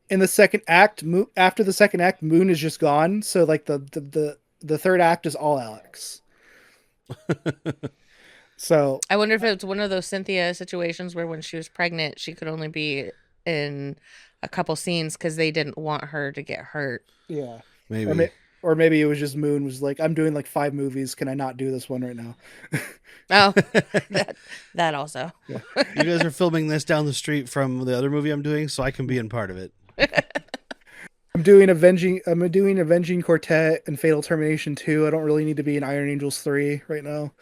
in the second act, after the second act, Moon is just gone. So like the third act is all Alex. So I wonder if it's one of those Cynthia situations where when she was pregnant, she could only be in a couple scenes because they didn't want her to get hurt. yeah, Maybe. or maybe it was just Moon was like, I'm doing like 5 movies. Can I not do this one right now? Oh, that also. You guys are filming this down the street from the other movie I'm doing, so I can be in part of it. I'm doing Avenging Quartet and Fatal Termination 2. I don't really need to be in Iron Angels 3 right now.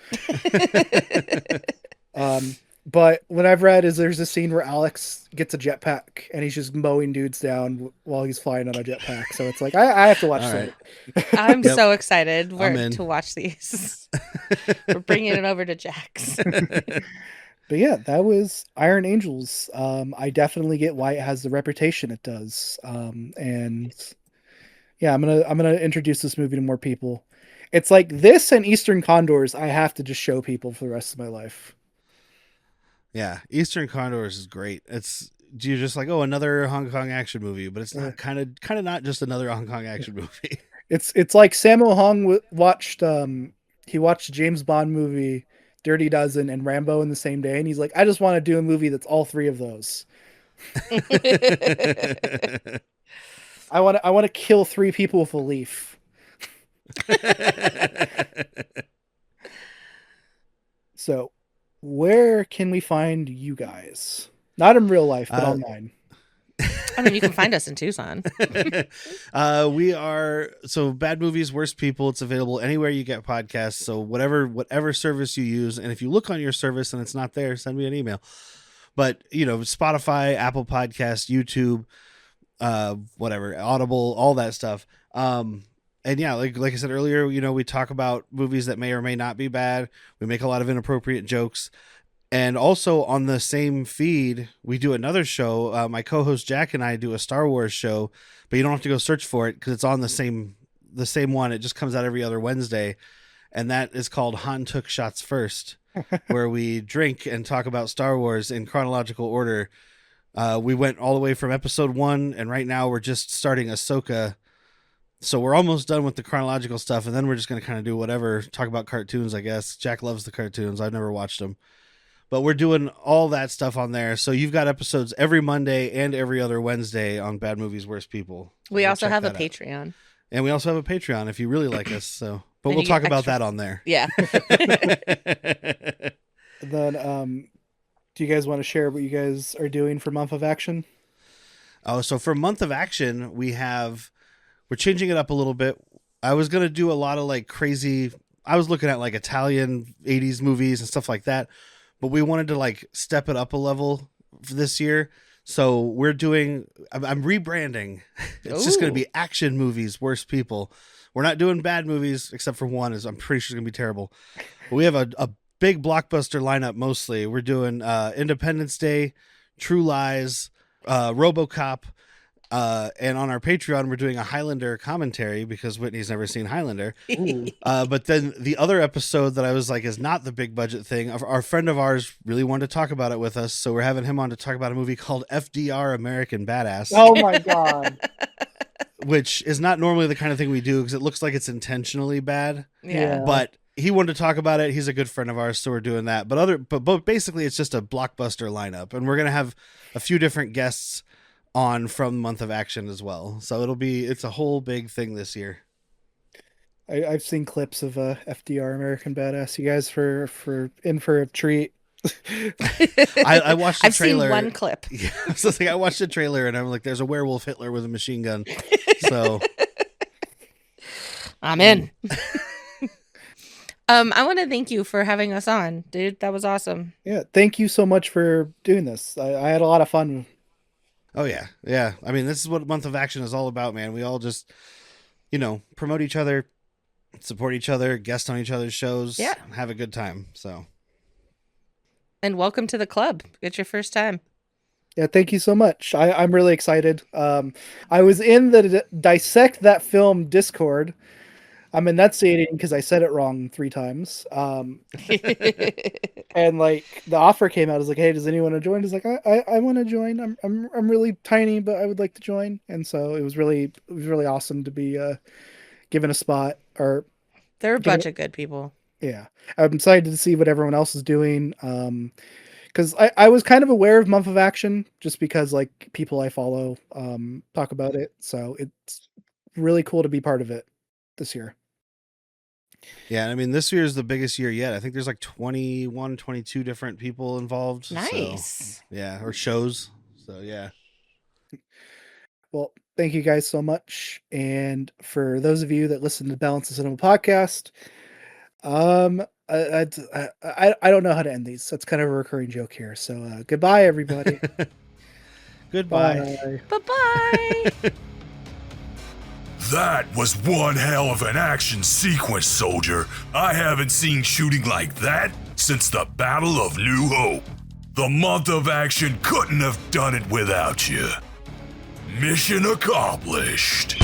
But what I've read is there's a scene where Alex gets a jetpack and he's just mowing dudes down while he's flying on a jetpack. So it's like I have to watch All that. right. I'm Yep. so excited I'm in. to watch these. We're bringing it over to Jax. But yeah, that was Iron Angels. I definitely get why it has the reputation it does. And yeah, I'm gonna introduce this movie to more people. It's like this and Eastern Condors. I have to just show people for the rest of my life. Yeah, Eastern Condors is great. It's you're just like, oh, another Hong Kong action movie, but it's not kind of not just another Hong Kong action movie. It's like Sammo Hung watched he watched a James Bond movie, Dirty Dozen, and Rambo in the same day, and he's like, I just want to do a movie that's all three of those. I want to kill three people with a leaf. So, where can we find you guys? Not in real life, but online. I mean, you can find us in Tucson. We are Bad Movies, Worst People. It's available anywhere you get podcasts. So whatever service you use, and if you look on your service and it's not there, send me an email. But Spotify, Apple Podcasts, YouTube, whatever, Audible, all that stuff. And yeah, like I said earlier, we talk about movies that may or may not be bad. We make a lot of inappropriate jokes. And also on the same feed, we do another show. My co-host Jack and I do a Star Wars show, but you don't have to go search for it because it's on the same one. It just comes out every other Wednesday. And that is called Han Took Shots First, where we drink and talk about Star Wars in chronological order. We went all the way from episode 1, and right now we're just starting Ahsoka. So we're almost done with the chronological stuff, and then we're just going to kind of do whatever, talk about cartoons, I guess. Jack loves the cartoons. I've never watched them. But we're doing all that stuff on there. So you've got episodes every Monday and every other Wednesday on Bad Movies, Worst People. So we also have a Patreon. And we also have a Patreon if you really like us. So, but we'll talk about that on there. Yeah. Then, do you guys want to share what you guys are doing for Month of Action? Oh, so for Month of Action, we're changing it up a little bit. I was going to do a lot of I was looking at like Italian 80s movies and stuff like that, but we wanted to step it up a level for this year. So I'm rebranding. It's just going to be Action Movies, Worst People. We're not doing bad movies except for one, I'm pretty sure it's going to be terrible. But we have a big blockbuster lineup mostly. We're doing Independence Day, True Lies, RoboCop, and on our Patreon we're doing a Highlander commentary because Whitney's never seen Highlander. But then the other episode that I was like is not the big budget thing. Our friend of ours really wanted to talk about it with us, so we're having him on to talk about a movie called FDR American Badass. Oh my god. Which is not normally the kind of thing we do because it looks like it's intentionally bad. Yeah. But he wanted to talk about it. He's a good friend of ours, so we're doing that. But basically it's just a blockbuster lineup, and we're going to have a few different guests on from Month of Action as well. So it's a whole big thing this year. I've seen clips of FDR American Badass. You guys in for a treat. I watched the trailer. I've seen one clip. Yeah, so I watched the trailer and I'm like, there's a werewolf Hitler with a machine gun. So I'm in. I want to thank you for having us on, dude. That was awesome. Yeah, thank you so much for doing this. I had a lot of fun. Oh yeah. Yeah. I mean, this is what Month of Action is all about, man. We all just, promote each other, support each other, guest on each other's shows, have a good time. So. And welcome to the club. It's your first time. Yeah, thank you so much. I'm really excited. I was in the Dissect That Film Discord. I'm enunciating because I said it wrong 3 times. And the offer came out. I was like, hey, does anyone want to join? He's like, I want to join. I'm really tiny, but I would like to join. And so it was really awesome to be given a spot. Or they're a bunch of good people. Yeah, I'm excited to see what everyone else is doing. Because I was kind of aware of Month of Action just because people I follow talk about it. So it's really cool to be part of it this year. Yeah, I mean, this year is the biggest year yet. I think there's 21, 22 different people involved. Nice. So, yeah, or shows. So, yeah. Well, thank you guys so much. And for those of you that listen to Balance the Cinema podcast, I don't know how to end these. That's kind of a recurring joke here. So, goodbye, everybody. Goodbye. Bye-bye. That was one hell of an action sequence, soldier. I haven't seen shooting like that since the Battle of New Hope. The Month of Action couldn't have done it without you. Mission accomplished.